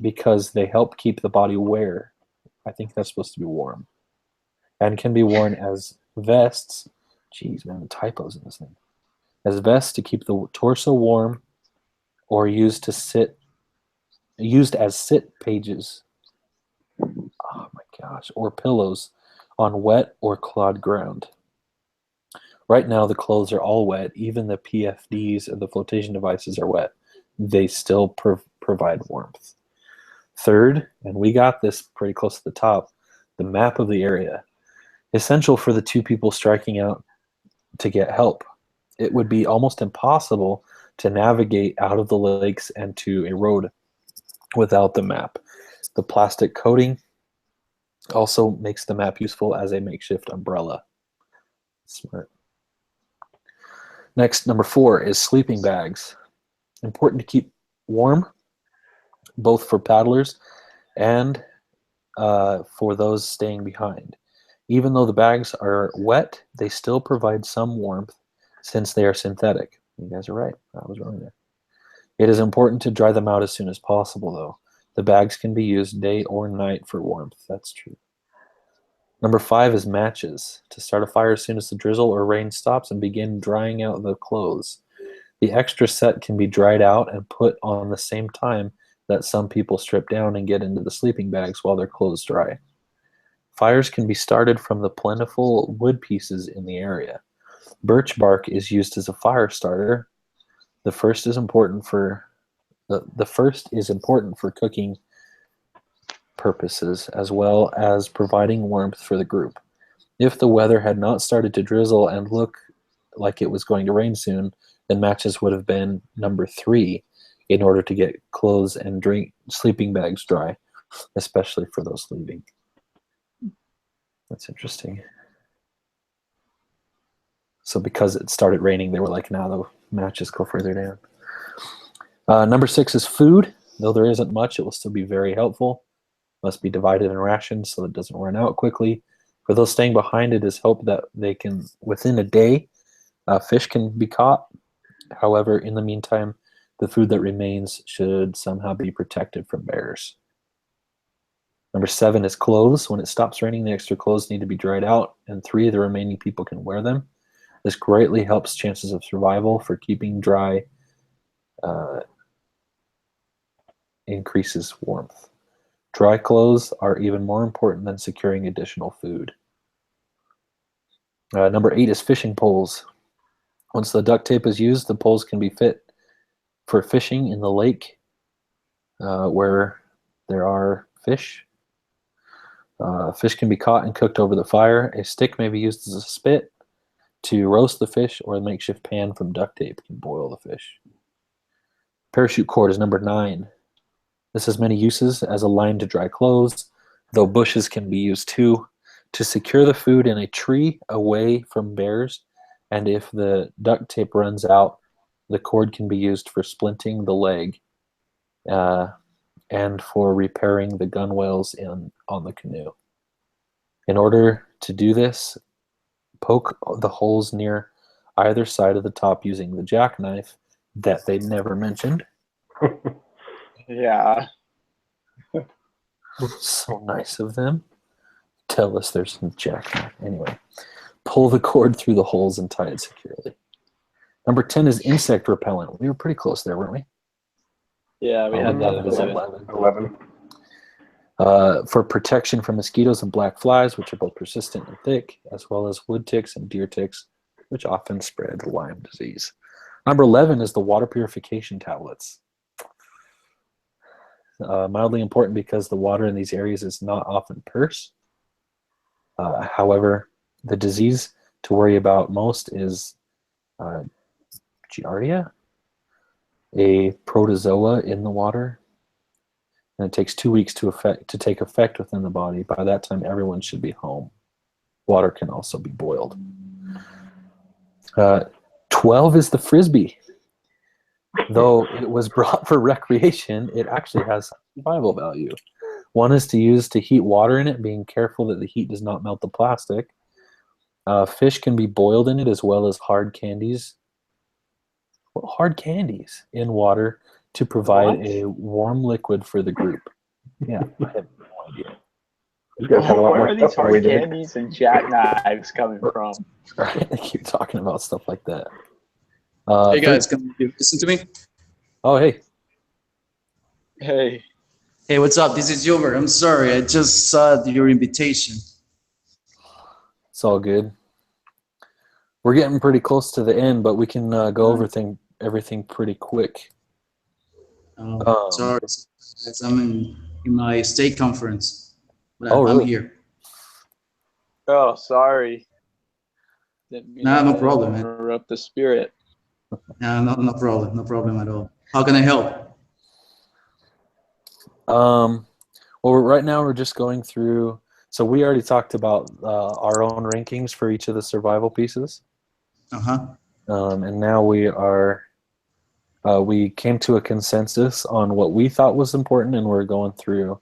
because they help keep the body wear. I think that's supposed to be warm. And can be worn as vests. Jeez, man, the typos in this thing. As vests to keep the torso warm, or used as sit pages. Oh my gosh, or pillows on wet or clod ground. Right now, the clothes are all wet. Even the PFDs of the flotation devices are wet. They still provide warmth. Third, and we got this pretty close to the top, the map of the area. Essential for the 2 people striking out to get help. It would be almost impossible to navigate out of the lakes and to a road without the map. The plastic coating also makes the map useful as a makeshift umbrella. Smart. Next, number 4 is sleeping bags. Important to keep warm, both for paddlers and for those staying behind. Even though the bags are wet, they still provide some warmth since they are synthetic. You guys are right. I was wrong there. It is important to dry them out as soon as possible, though. The bags can be used day or night for warmth. That's true. Number 5 is matches. To start a fire as soon as the drizzle or rain stops and begin drying out the clothes. The extra set can be dried out and put on the same time that some people strip down and get into the sleeping bags while their clothes dry. Fires can be started from the plentiful wood pieces in the area. Birch bark is used as a fire starter. The first is important for cooking purposes as well as providing warmth for the group. If the weather had not started to drizzle and look like it was going to rain soon, then matches would have been number 3 in order to get clothes and sleeping bags dry, especially for those leaving. That's interesting. So because it started raining, they were like, now the matches go further down. Number 6 is food. Though there isn't much, it will still be very helpful. Must be divided in rations so it doesn't run out quickly. For those staying behind, it is hoped that they can, within a day, fish can be caught. However, in the meantime, the food that remains should somehow be protected from bears. Number 7 is clothes. When it stops raining, the extra clothes need to be dried out, and 3 of the remaining people can wear them. This greatly helps chances of survival for keeping dry, increases warmth. Dry clothes are even more important than securing additional food. Number 8 is fishing poles. Once the duct tape is used, the poles can be fit for fishing in the lake where there are fish. Fish can be caught and cooked over the fire. A stick may be used as a spit to roast the fish, or a makeshift pan from duct tape can boil the fish. Parachute cord is number 9. This has many uses as a line to dry clothes, though bushes can be used too, to secure the food in a tree away from bears, and if the duct tape runs out, the cord can be used for splinting the leg and for repairing the gunwales on the canoe. In order to do this, poke the holes near either side of the top using the jackknife that they never mentioned. Yeah. So nice of them. Tell us there's some jackknife. Anyway, pull the cord through the holes and tie it securely. Number 10 is insect repellent. We were pretty close there, weren't we? Yeah, we had that at 11. 11. For protection from mosquitoes and black flies, which are both persistent and thick, as well as wood ticks and deer ticks, which often spread Lyme disease. Number 11 is the water purification tablets. Mildly important because the water in these areas is not often purse. However, the disease to worry about most is Giardia, a protozoa in the water. And it takes 2 weeks to take effect within the body. By that time, everyone should be home. Water can also be boiled. 12 is the frisbee. Though it was brought for recreation, it actually has survival value. One is to use to heat water in it, being careful that the heat does not melt the plastic. Fish can be boiled in it, as well as hard candies. Well, hard candies in water to provide a warm liquid for the group. Yeah, I have no idea. You guys have a lot Where more are these stuff than we hard did. candies and jackknives coming from? Right, they keep talking about stuff like that. Hey guys, can you listen to me? Oh, hey. Hey, Hey, what's up? This is Gilbert. I'm sorry, I just saw your invitation. It's all good. We're getting pretty close to the end, but we can go over everything pretty quick. Sorry, guys, I'm in my state conference, but Oh, I'm really? here. oh, sorry. Didn't mean Nah, to no problem, man. interrupt the spirit. Nah, no problem at all. How can I help? Well, right now we're just going through. So we already talked about our own rankings for each of the survival pieces, and now we came to a consensus on what we thought was important, and we're going through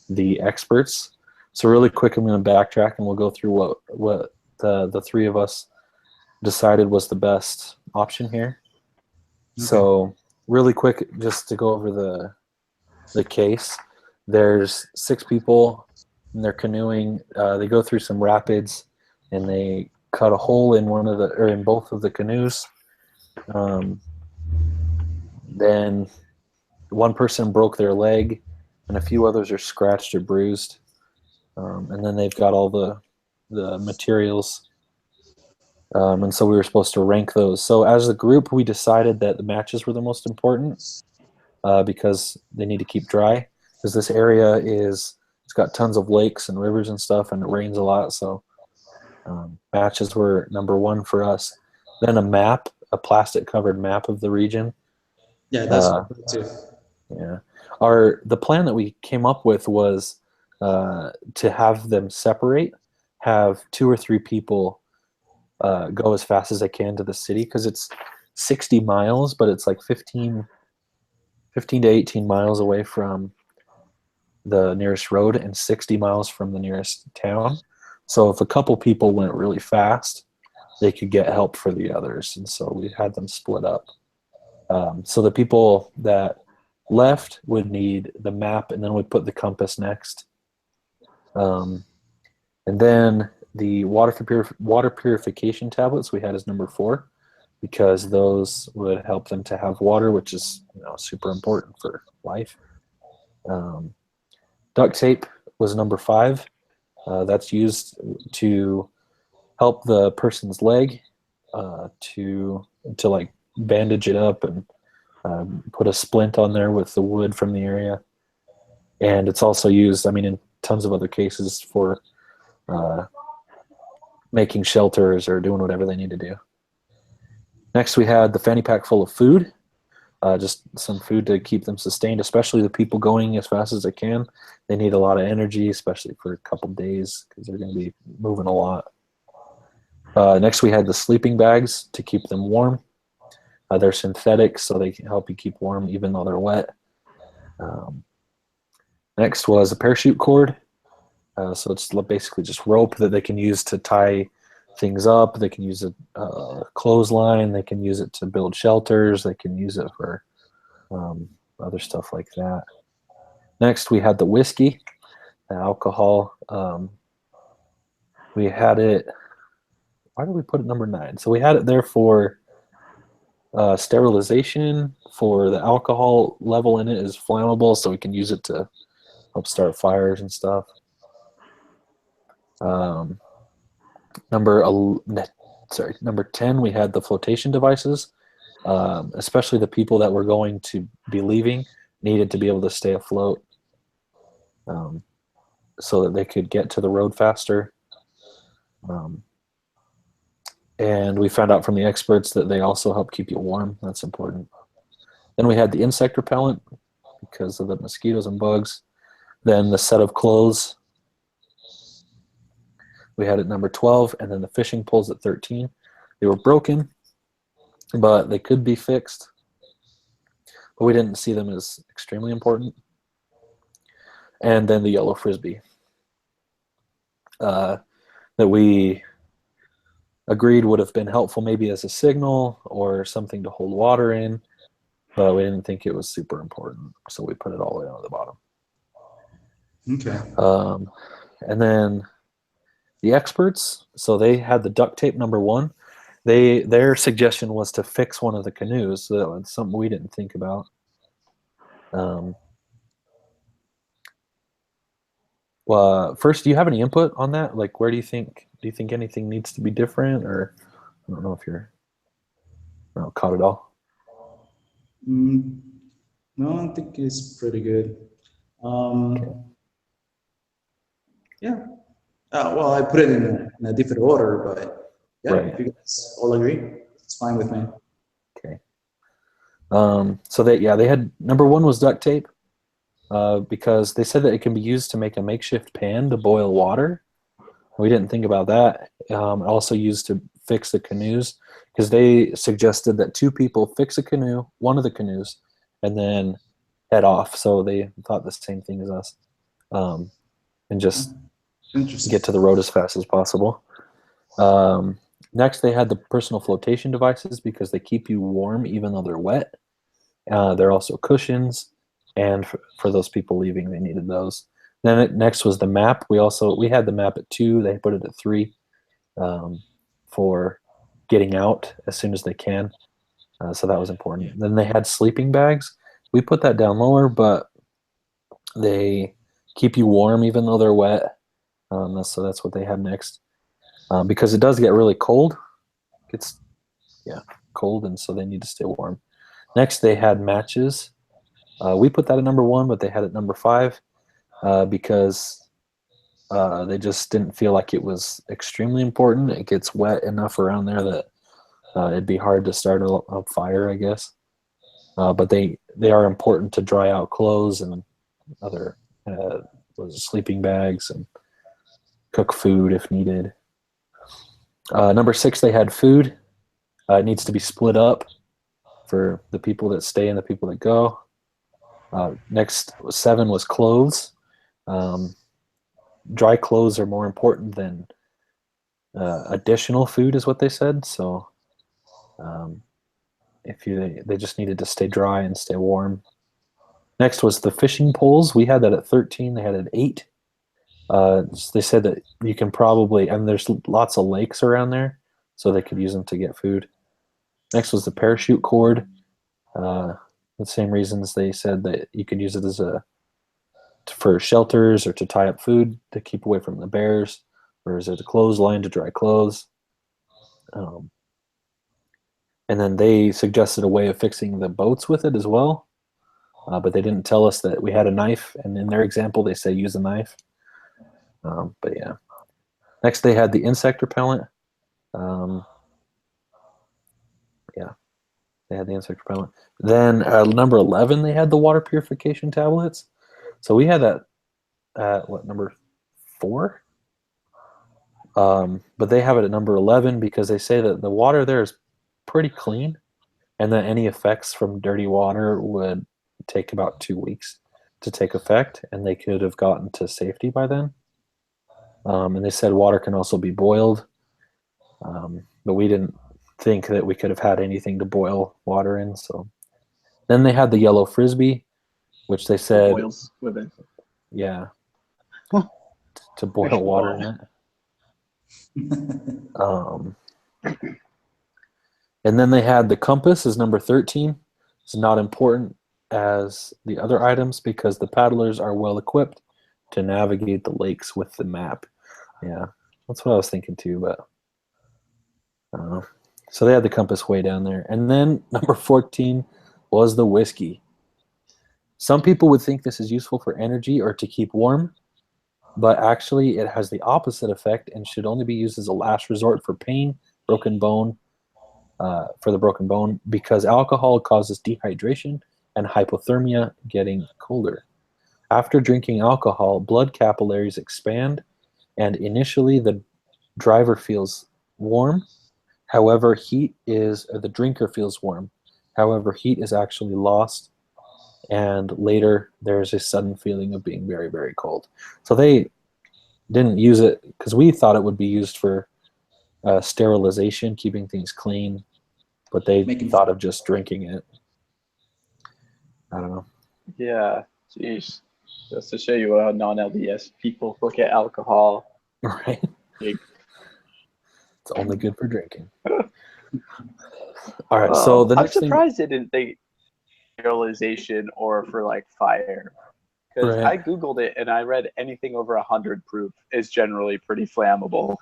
the experts. So really quick, I'm going to backtrack, and we'll go through what the three of us decided was the best option here. Okay. So really quick, just to go over the case. There's 6 people, and they're canoeing. They go through some rapids, and they cut a hole in in both of the canoes. Then one person broke their leg, and a few others are scratched or bruised. And then they've got all the materials. And so we were supposed to rank those. So as a group, we decided that the matches were the most important because they need to keep dry. Because this area it's got tons of lakes and rivers and stuff, and it rains a lot. So matches were number 1 for us. Then a plastic-covered map of the region. Yeah, that's good too. Yeah. The plan that we came up with was to have them separate, have 2 or 3 people go as fast as they can to the city, because it's 60 miles, but it's like 15 to 18 miles away from the nearest road and 60 miles from the nearest town. So if a couple people went really fast, they could get help for the others. And so we had them split up. So the people that left would need the map, and then we'd put the compass next. And then the water purification tablets we had as number 4, because those would help them to have water, which is super important for life. Duct tape was number 5. That's used to help the person's leg to like bandage it up and put a splint on there with the wood from the area. And it's also used, tons of other cases for making shelters or doing whatever they need to do. Next, we had the fanny pack full of food, just some food to keep them sustained, especially the people going as fast as they can. They need a lot of energy, especially for a couple days because they're going to be moving a lot. Next, we had the sleeping bags to keep them warm. They're synthetic, so they can help you keep warm even though they're wet. Next was a parachute cord. So it's basically just rope that they can use to tie things up. They can use a clothesline. They can use it to build shelters. They can use it for other stuff like that. Next, we had the whiskey, the alcohol. We had it. Why did we put it number 9? So we had it there for sterilization. For the alcohol level in it is flammable, so we can use it to help start fires and stuff. Number 10, we had the flotation devices. Especially the people that were going to be leaving needed to be able to stay afloat, so that they could get to the road faster. And we found out from the experts that they also help keep you warm. That's important. Then we had the insect repellent because of the mosquitoes and bugs. Then the set of clothes, we had at number 12, and then the fishing poles at 13. They were broken, but they could be fixed. But we didn't see them as extremely important. And then the yellow frisbee that we agreed would have been helpful maybe as a signal or something to hold water in, but we didn't think it was super important, so we put it all the way down to the bottom. Okay. And then the experts, so they had the duct tape number 1. Their suggestion was to fix one of the canoes. So that was something we didn't think about. Well, first, do you have any input on that? Like, where do you think anything needs to be different, or I don't know if you're caught it all. No, I think it's pretty good. Okay. Yeah. Well, I put it in a different order, but yeah, Right. if you guys all agree, it's fine with me. Okay. So they had number 1 was duct tape, because they said that it can be used to make a makeshift pan to boil water. We didn't think about that. Also used to fix the canoes, because they suggested that 2 people fix a canoe, one of the canoes, and then head off. So they thought the same thing as us, and just get to the road as fast as possible. Next, they had the personal flotation devices because they keep you warm even though they're wet. They're also cushions, and for those people leaving, they needed those. Then next was the map. We had the map at 2. They put it at 3 for getting out as soon as they can. So that was important. Then they had sleeping bags. We put that down lower, but they keep you warm even though they're wet. So that's what they had next. Because it does get really cold. It gets cold, and so they need to stay warm. Next, they had matches. We put that at number 1, but they had it number 5 because they just didn't feel like it was extremely important. It gets wet enough around there that it'd be hard to start a fire, I guess. But they are important to dry out clothes and other sleeping bags and cook food if needed. Number 6, they had food. It needs to be split up for the people that stay and the people that go. Next, 7 was clothes. Dry clothes are more important than additional food, is what they said. So they just needed to stay dry and stay warm. Next was the fishing poles. We had that at 13. They had it at 8. They said that you can probably, and there's lots of lakes around there, so they could use them to get food. Next was the parachute cord. The same reasons they said that you could use it for shelters or to tie up food to keep away from the bears, or is it a clothesline to dry clothes? And then they suggested a way of fixing the boats with it as well, but they didn't tell us that we had a knife, and in their example they say use a knife. But yeah. Next, they had the insect repellent. Yeah, they had the insect repellent. Then number 11, they had the water purification tablets. So we had that at what, number 4? But they have it at number 11 because they say that the water there is pretty clean, and that any effects from dirty water would take about 2 weeks to take effect, and they could have gotten to safety by then. And they said water can also be boiled, but we didn't think that we could have had anything to boil water in. So then they had the yellow frisbee, which they said, Boils with it. yeah, Huh. to boil water in it. And then they had the compass as number 13. It's not important as the other items because the paddlers are well equipped to navigate the lakes with the map. Yeah, that's what I was thinking too, but I don't know. So they had the compass way down there. And then number 14 was the whiskey. Some people would think this is useful for energy or to keep warm, but actually it has the opposite effect and should only be used as a last resort for pain, broken bone, for the broken bone, because alcohol causes dehydration and hypothermia, getting colder. After drinking alcohol, blood capillaries expand, and initially the driver feels warm. However, the drinker feels warm. However, heat is actually lost, and later there's a sudden feeling of being very, very cold. So they didn't use it because we thought it would be used for sterilization, keeping things clean, but they thought of just drinking it. I don't know. Yeah, jeez. Just to show you how non-LDS people look at alcohol. Right? Big. It's only good for drinking. All right, so the I'm next thing... surprised they didn't think sterilization or for like fire. Because Right. I Googled it and I read anything over 100 proof is generally pretty flammable.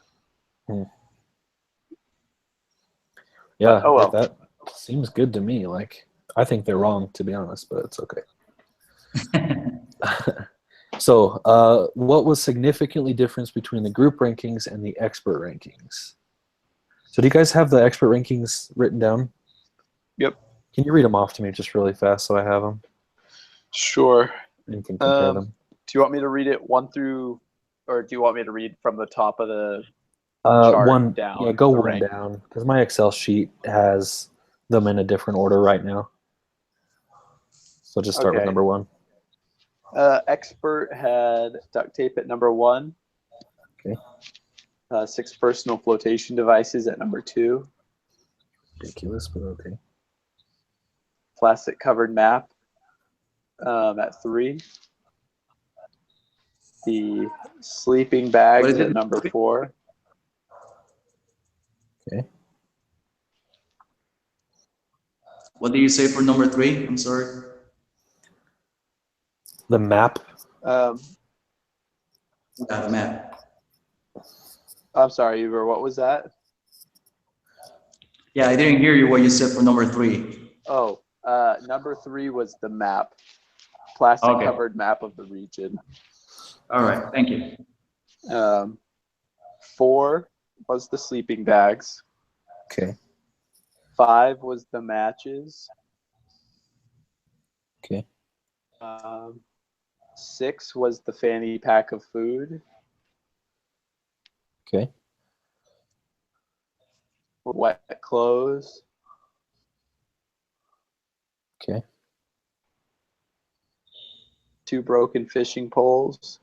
Yeah, oh well. that seems good to me. Like, I think they're wrong, to be honest, but it's okay. So, what was significantly difference between the group rankings and the expert rankings? So, do you guys have the expert rankings written down? Yep. Can you read them off to me just really fast so I have them? Sure. And can compare them. Do you want me to read it 1 through, or do you want me to read from the top of the chart one down? Yeah, go one rank? down, because my Excel sheet has them in a different order right now. So just start with number 1. Expert had duct tape at number 1. Okay. 6 personal flotation devices at number 2. Ridiculous, but okay. Plastic covered map at 3. The sleeping bags at number 4. Okay. What do you say for number 3? I'm sorry. The map. Map. I'm sorry, Uber. What was that? Yeah, I didn't hear you what you said for number 3. Oh, number 3 was the map. Plastic covered map of the region. All right, thank you. 4 was the sleeping bags. Okay. 5 was the matches. Okay. 6 was the fanny pack of food. Okay. Wet clothes. Okay. 2 broken fishing poles.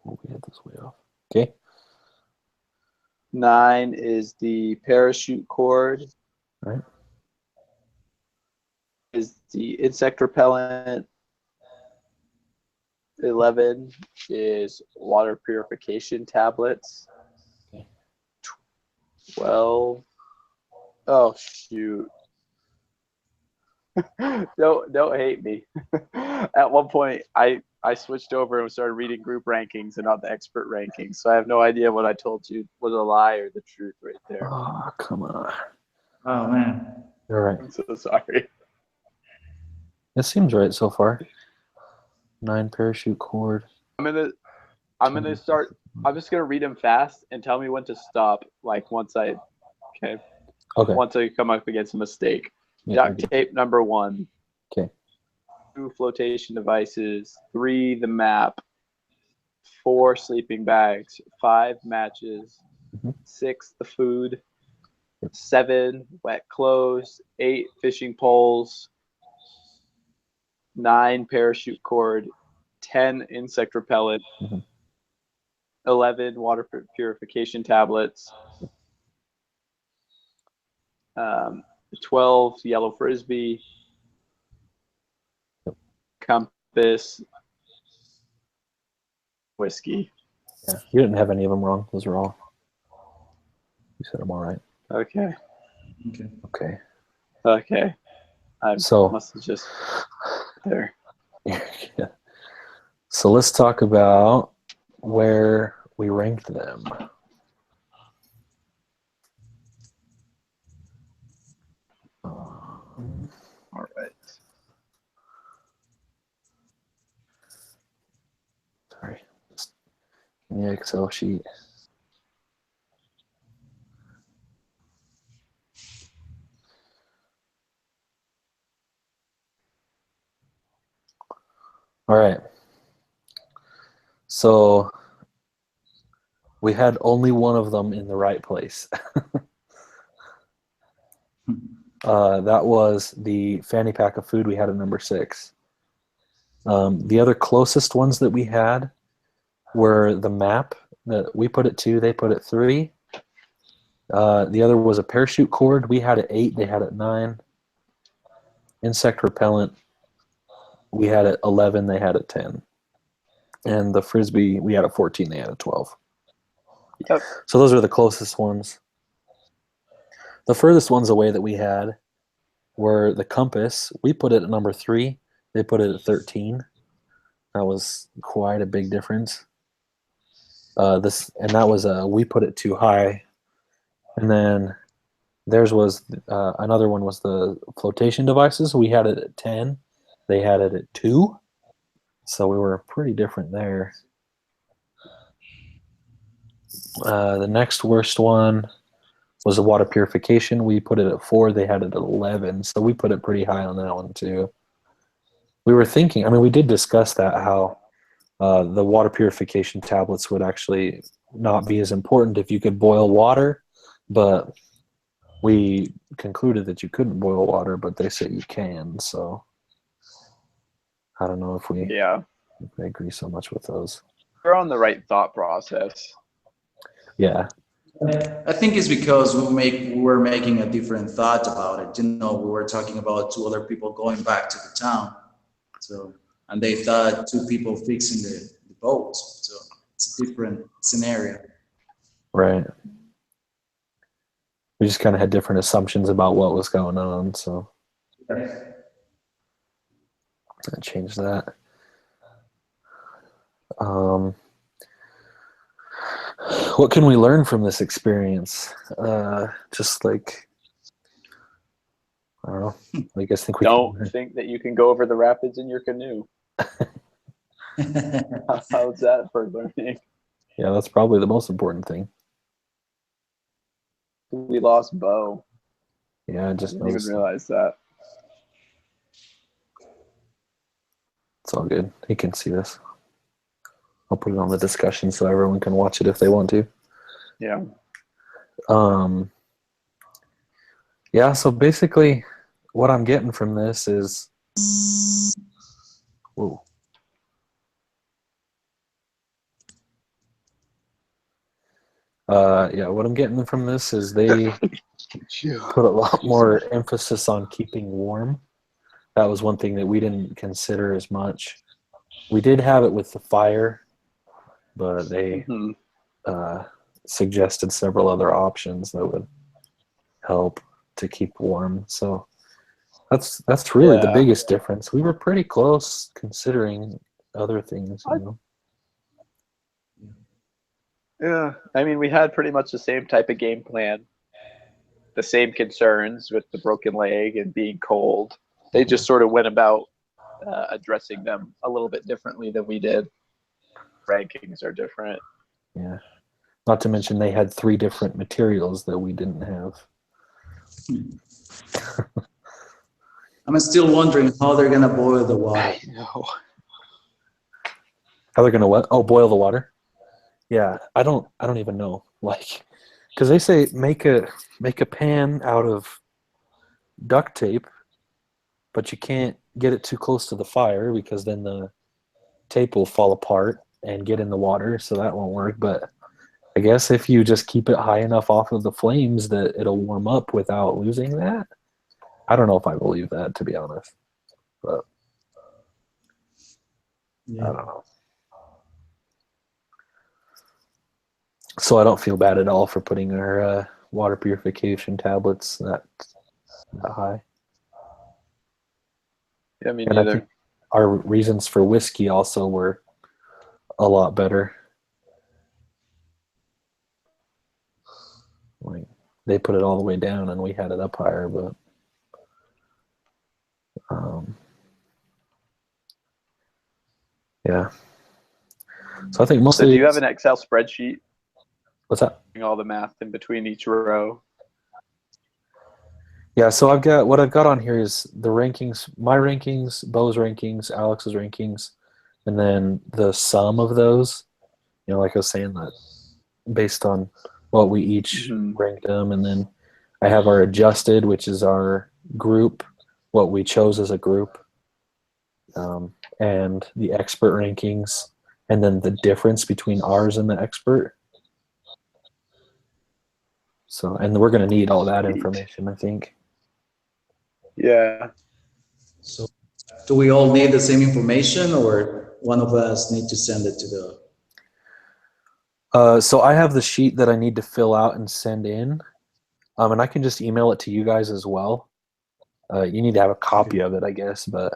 We had this way off. Okay. 9 is the parachute cord. All right. Is the insect repellent. 11 is water purification tablets. Okay. 12. Oh shoot. Don't hate me. At one point I switched over and started reading group rankings and not the expert rankings. So I have no idea what I told you was a lie or the truth right there. Oh, come on. Oh man. All right. I'm so sorry. It seems right so far. 9 parachute cord. I'm gonna I'm gonna start. I'm just gonna read them fast and tell me when to stop. Like once I come up against a mistake. Yeah, Duct tape number 1. Okay. 2 flotation devices. 3 the map. 4 sleeping bags. 5 matches. Mhm. 6 the food. 7 wet clothes. 8 fishing poles. 9 parachute cord. 10 insect repellent. Mhm. 11 water purification tablets. 12 yellow frisbee. Compass. Whiskey. Yeah, you didn't have any of them wrong. Those are all. You said them all right. Okay. Okay. Okay. Okay. I So- must have just there. Yeah. So let's talk about where we ranked them. All right. Sorry. In the Excel sheet. All right. So we had only one of them in the right place. That was the fanny pack of food we had at number 6. The other closest ones that we had were the map that we put at 2, they put at 3. The other was a parachute cord. We had at 8, they had at 9. Insect repellent, we had at 11, they had at 10. And the frisbee, we had at 14, they had at 12. Yep. So those are the closest ones. The furthest ones away that we had were the compass. We put it at number 3. They put it at 13. That was quite a big difference. That was we put it too high. And then theirs was another one was the flotation devices. We had it at 10. They had it at 2. So we were pretty different there. The next worst one was the water purification. We put it at 4. They had it at 11. So we put it pretty high on that one too. We were thinking, I mean, we did discuss that, how the water purification tablets would actually not be as important if you could boil water, but we concluded that you couldn't boil water, but they say you can. So I don't know if we agree so much with those. We're on the right thought process. Yeah. I think it's because we're making a different thought about it. You know, we were talking about 2 other people going back to the town. So, and they thought 2 people fixing the boat. So it's a different scenario. Right. We just kind of had different assumptions about what was going on. So I changed that. What can we learn from this experience? Just like, I don't know. I guess think we Don't think that you can go over the rapids in your canoe. How's that for learning? Yeah, that's probably the most important thing. We lost Bo. Yeah, I just didn't even realize that. It's all good. He can see this. I'll put it on the discussion so everyone can watch it if they want to. Yeah. Yeah, so basically what I'm getting from this is whoa. What I'm getting from this is they put a lot more emphasis on keeping warm. That was one thing that we didn't consider as much. We did have it with the fire, but they suggested several other options that would help to keep warm. So that's really the biggest difference. We were pretty close considering other things, you know. Yeah, I mean, we had pretty much the same type of game plan, the same concerns with the broken leg and being cold. They just sort of went about addressing them a little bit differently than we did. rankings are different. Yeah. Not to mention they had 3 different materials that we didn't have. I'm still wondering how they're gonna boil the water. I know. How they're gonna what? Oh, boil the water. Yeah, I don't even know. Like, because they say make a pan out of duct tape, but you can't get it too close to the fire because then the tape will fall apart and get in the water, so that won't work. But I guess if you just keep it high enough off of the flames that it'll warm up without losing that. I don't know if I believe that, to be honest. But I don't know. So I don't feel bad at all for putting our water purification tablets that high. Yeah, me And I neither. think our reasons for whiskey also were a lot better. Like, they put it all the way down and we had it up higher, but yeah. So I think So mostly. do you have an Excel spreadsheet? What's that? All the math in between each row. Yeah, so what I've got on here is the rankings, my rankings, Bo's rankings, Alex's rankings, and then the sum of those. You know, like I was saying, that based on what we each ranked them, and then I have our adjusted, which is our group, what we chose as a group, and the expert rankings, and then the difference between ours and the expert. So, and we're going to need all that information, I think. Yeah. So do we all need the same information, or one of us need to send it to the? So I have the sheet that I need to fill out and send in, and I can just email it to you guys as well. You need to have a copy of it, I guess, but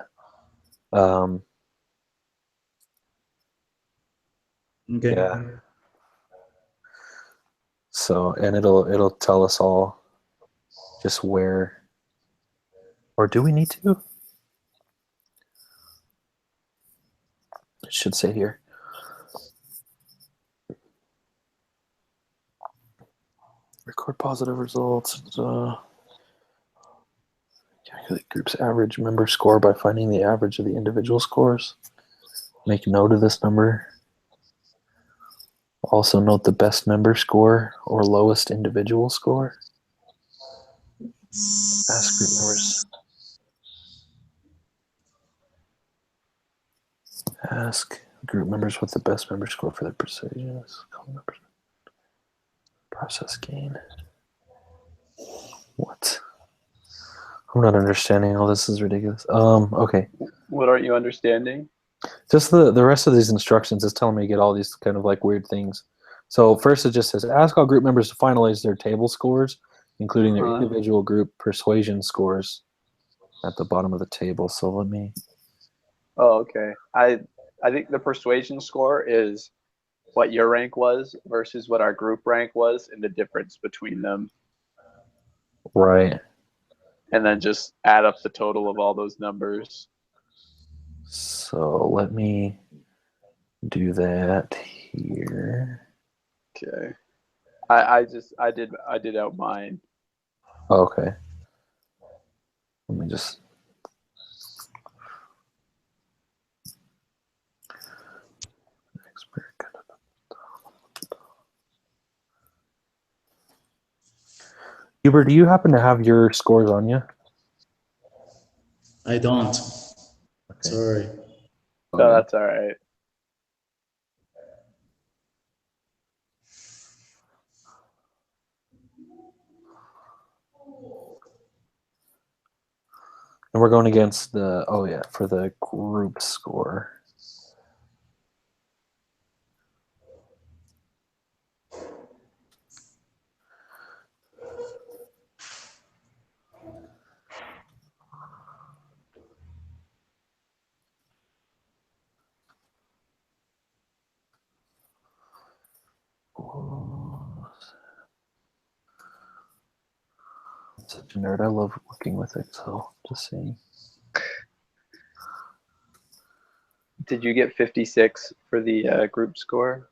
Okay. yeah. So, and it'll tell us all just where, or do we need to? It should say here. Record positive results. Calculate group's average member score by finding the average of the individual scores. Make note of this number. Also note the best member score or lowest individual score. Ask group members. Ask group members what the best member score for their percentage is. Process gain. What? I'm not understanding all this. Is ridiculous. Okay. What aren't you understanding? Just the rest of these instructions is telling me to get all these kind of like weird things. So first it just says ask all group members to finalize their table scores, including their individual group persuasion scores at the bottom of the table. So let me. Oh, okay. I think the persuasion score is what your rank was versus what our group rank was and the difference between them. Right. And then just add up the total of all those numbers. So let me do that here. Okay. I did out mine. Okay. Let me just. Huber, do you happen to have your scores on you? I don't. Okay. Sorry. No, that's all right. And we're going against for the group score. Such a nerd. I love working with Excel. Just saying. Did you get 56 for the group score?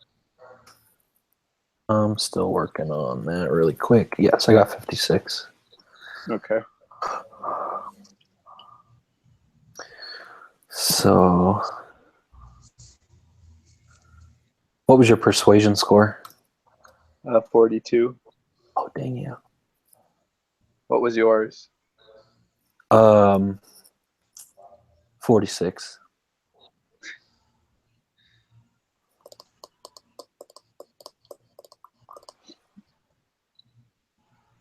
I'm still working on that really quick. Yes, I got 56. Okay. So, what was your persuasion score? 42. Oh, dang you. What was yours? 46.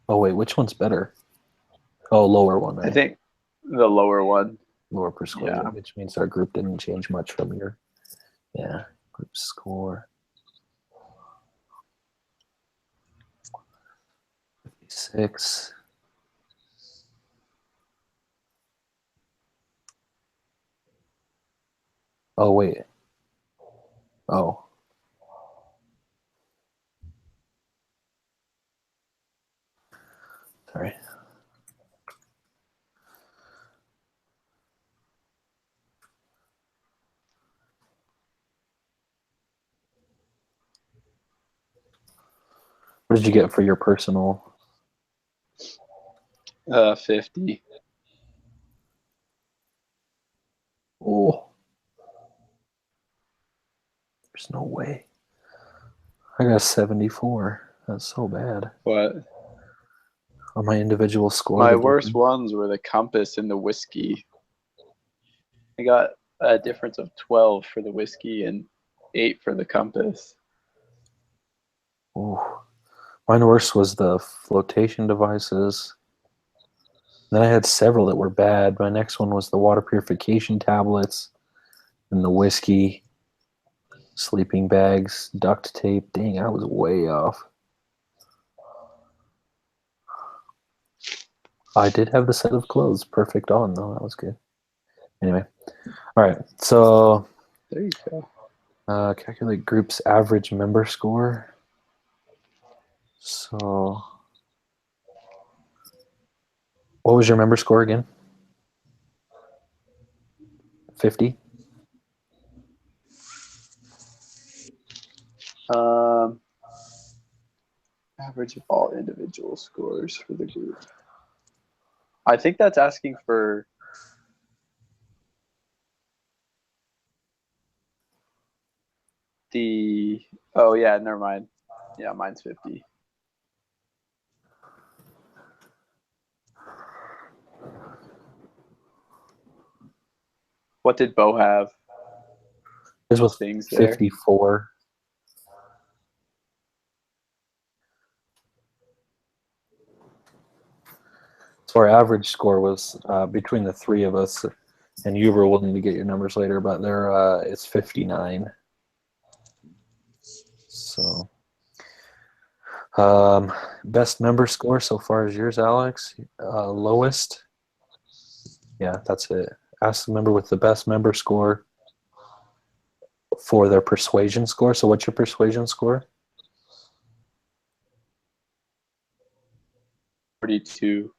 Oh, wait, which one's better? Oh, lower one, I right? think the lower one. Lower persuasion, Yeah. which means our group didn't change much from your, group score. 56. Oh, wait. Oh. Sorry. What did you get for your personal? 50. Oh. There's no way. I got 74. That's so bad. What? On my individual score. My the worst difference- ones were the compass and the whiskey. I got a difference of 12 for the whiskey and 8 for the compass. Ooh. Mine worst was the flotation devices. Then I had several that were bad. My next one was the water purification tablets and the whiskey, sleeping bags, duct tape. Dang, I was way off. I did have the set of clothes perfect on, though. That was good. Anyway. All right. So There you go. calculate group's average member score. So what was your member score again? 50? Average of all individual scores for the group. I think that's asking for the. Oh yeah, never mind. Yeah, mine's 50. What did Bo have? This was Things there. 54. So our average score was between the three of us, and you were willing to get your numbers later, but it's 59. So best member score so far is yours, Alex. Lowest. Yeah, that's it. Ask the member with the best member score for their persuasion score. So what's your persuasion score? 42.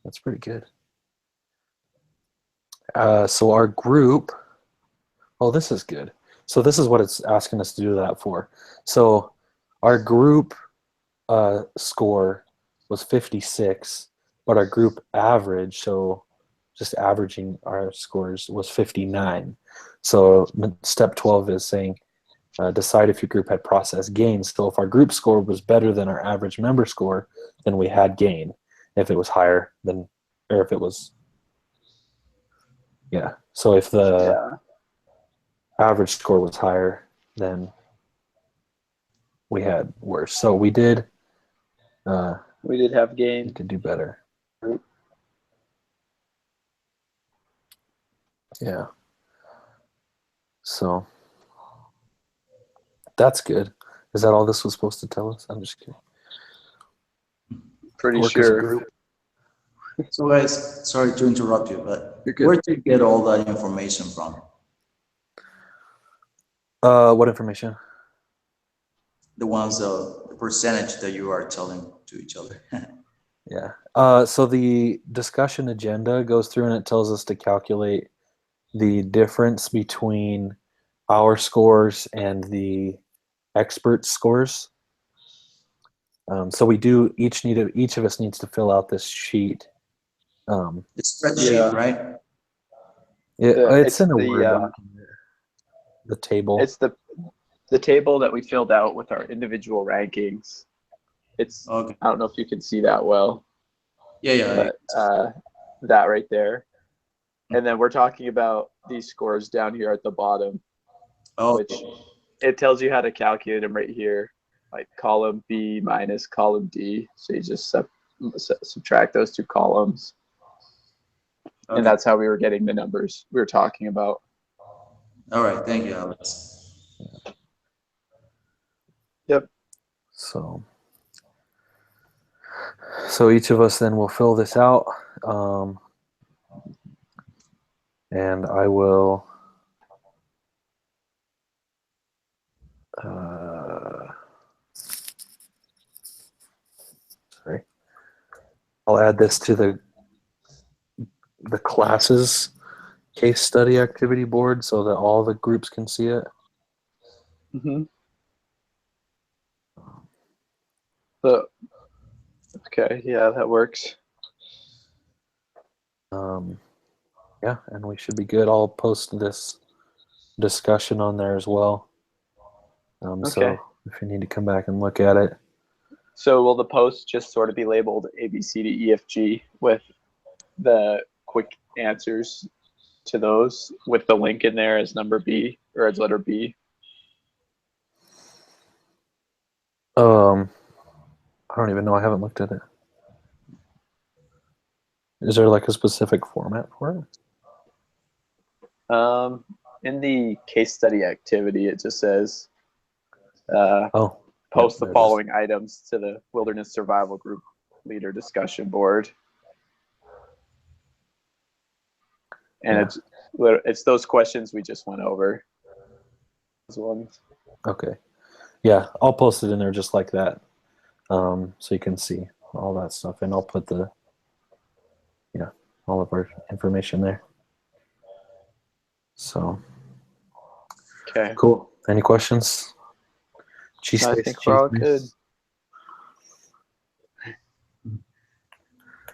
That's pretty good. So our group, oh, this is good. So this is what it's asking us to do that for. So our group score was 56, but our group average, so just averaging our scores, was 59. So step 12 is saying decide if your group had process gains. So if our group score was better than our average member score, then we had gain. If it was higher, then, or if it was, yeah. So if the average score was higher, then we had worse. So we did. We did have We gain. could do better. Yeah. So that's good. Is that all this was supposed to tell us? I'm just kidding. Pretty Work as a sure. group. So guys, sorry to interrupt you, but You're good. where did you get all that information from? What information? The ones, the percentage that you are telling to each other. Yeah. So the discussion agenda goes through and it tells us to calculate the difference between our scores and the expert scores. So we do each of us needs to fill out this sheet. The spreadsheet, Yeah. right? It's It's in a the Word document. The table. it's the table that we filled out with our individual rankings. It's Okay. I don't know if you can see that well, Yeah. but that right there. And then we're talking about these scores down here at the bottom, Oh, which it tells you how to calculate them right here, like column B minus column D. So you just subtract those two columns. okay. And that's how we were getting the numbers we were talking about. All right. Thank you, Alex. Yep. So each of us then will fill this out, and I will. Sorry, I'll add this to the classes case study activity board so that all the groups can see it. Mm-hmm. So, okay, yeah, that works. Yeah, and we should be good. I'll post this discussion on there as well. Okay. So if you need to come back and look at it. So will the post just sort of be labeled A, B, C, D, E, F, G with the quick answers to those with the link in there as number B or as letter B? I don't even know. I haven't looked at it. Is there like a specific format for it? In the case study activity, it just says post the there it is. following items to the Wilderness Survival Group Leader Discussion Board. And it's those questions we just went over. Those ones. Okay. Yeah, I'll post it in there just like that, so you can see all that stuff, and I'll put all of our information there. So. Okay. Cool. Any questions? I think we're all good.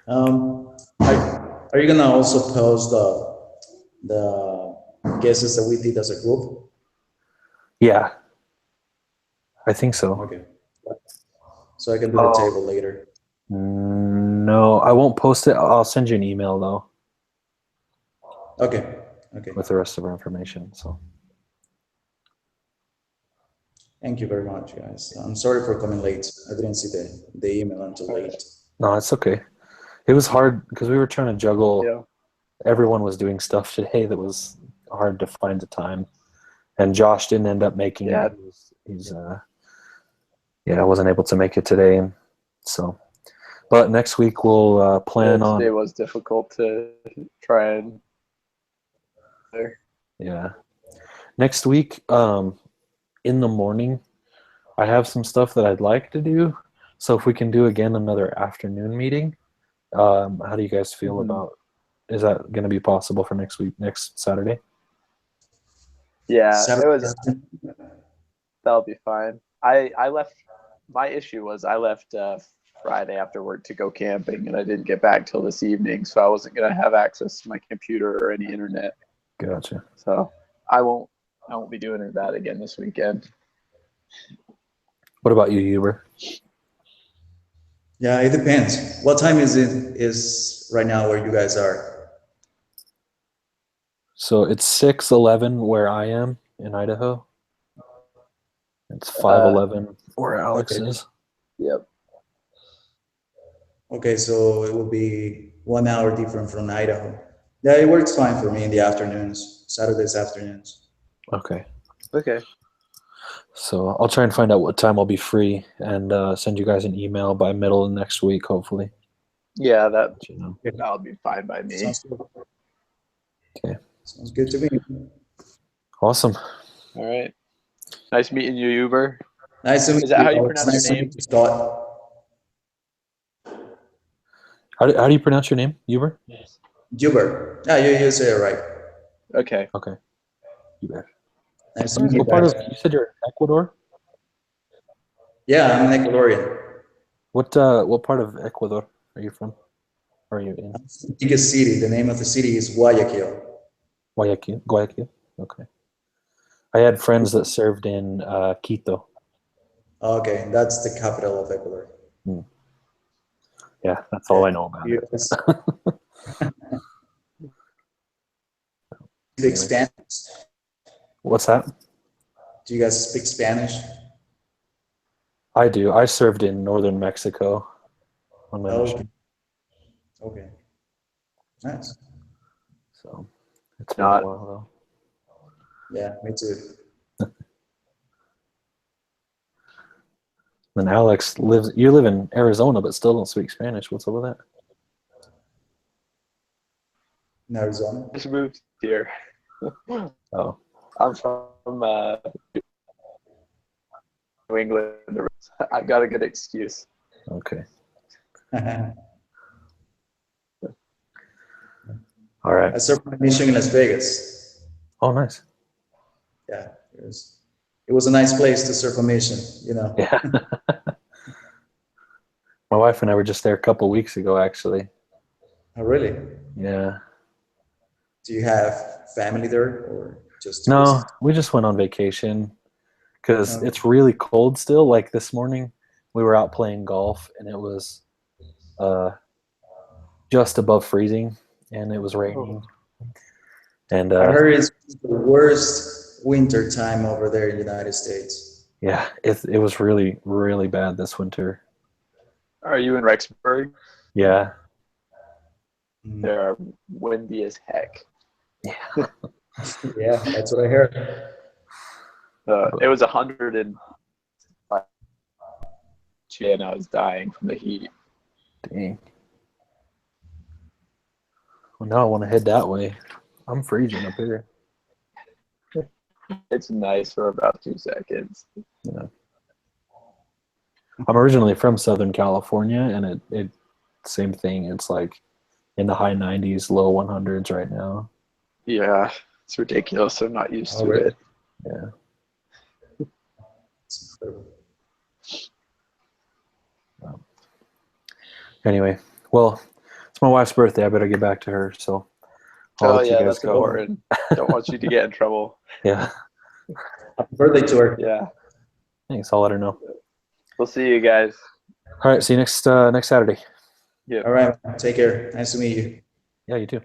Are you gonna also post the guesses that we did as a group? Yeah, I think so. Okay. So I can do the table later. No, I won't post it. I'll send you an email though Okay. Okay. with the rest of our information. So Thank you very much, guys. I'm sorry for coming late. I didn't see the email until late. no, it's okay. It was hard because we were trying to juggle. Yeah. Everyone was doing stuff today that was hard to find the time, and Josh didn't end up making it. He's I wasn't able to make it today, so. But next week we'll plan on. Today was difficult to try and. Yeah, next week, in the morning, I have some stuff that I'd like to do. So if we can do again another afternoon meeting, how do you guys feel about? Is that going to be possible for next week, next Saturday? Yeah, Saturday. That'll be fine. I left. My issue was I left Friday after work to go camping, and I didn't get back till this evening, so I wasn't gonna have access to my computer or any internet. Gotcha. So I won't be doing that again this weekend. What about you, Huber? Yeah, it depends. What time is right now where you guys are? So it's 6:11 where I am in Idaho. It's 5:11 where Alex is. Yep. Okay, so it will be 1 hour different from Idaho. Yeah, it works fine for me in the afternoons, Saturdays afternoons. Okay. Okay. So I'll try and find out what time I'll be free and send you guys an email by middle of next week, hopefully. Yeah, You that'll be fine by me. Sounds good. Okay. Sounds good to me. Awesome. All right. Nice meeting you, Uber. Nice to meet you. Is that how you Alex. pronounce Nice your to name? meet you, Scott. How do you pronounce your name? Uber? Hubert. Yeah, you say it right. Okay. Okay. Uber. Nice to meet you What part guys. of, you said you're in Ecuador? Yeah, I'm an Ecuadorian. What part of Ecuador are you from? Or are you in? The biggest city. The name of the city is Guayaquil. Guayaquil? Guayaquil? Okay. I had friends that served in Quito. Okay, that's the capital of Ecuador. Yeah, that's all I know about You it. guys speak Anyways. Spanish? What's that? Do you guys speak Spanish? I do. I served in northern Mexico on my Okay. mission. Okay. Nice. So it's been Not- a while Yeah, me too. though. Then Alex lives. You live in Arizona, but still don't speak Spanish. What's up with that? In Arizona. Just moved here. Oh, I'm from New England. I've got a good excuse. okay. I All right. served my mission in Las Vegas. Oh, nice. Yeah, it was a nice place to serve a mission, you know. Yeah. My wife and I were just there a couple weeks ago, actually. Oh, really? Yeah. Do you have family there or just No, tourists? we just went on vacation because Oh. it's really cold still. Like this morning, we were out playing golf and it was just above freezing and it was raining. And I heard it's the worst winter time over there in the United States. yeah, it was really, really bad this winter. Are you in Rexburg? Yeah. Mm. They're windy as heck. Yeah. Yeah, that's what I heard. It was 105 and I was dying from the heat. Dang. Well, now I want to head that way. I'm freezing up here. It's nice for about 2 seconds. Yeah. I'm originally from Southern California, and it same thing. It's like in the high 90s, low 100s right now. Yeah, it's ridiculous. I'm not used Oh, to really? it. Yeah. It's incredible. Anyway, well, it's my wife's birthday. I better get back to her. So I'll Oh let you yeah, guys that's go. important. Don't want you to get in trouble. Yeah. Happy birthday to her. Yeah. Thanks. I'll let her know. We'll see you guys. All right. See you next Saturday. Yeah. All right. Take care. Nice to meet you. Yeah, you too.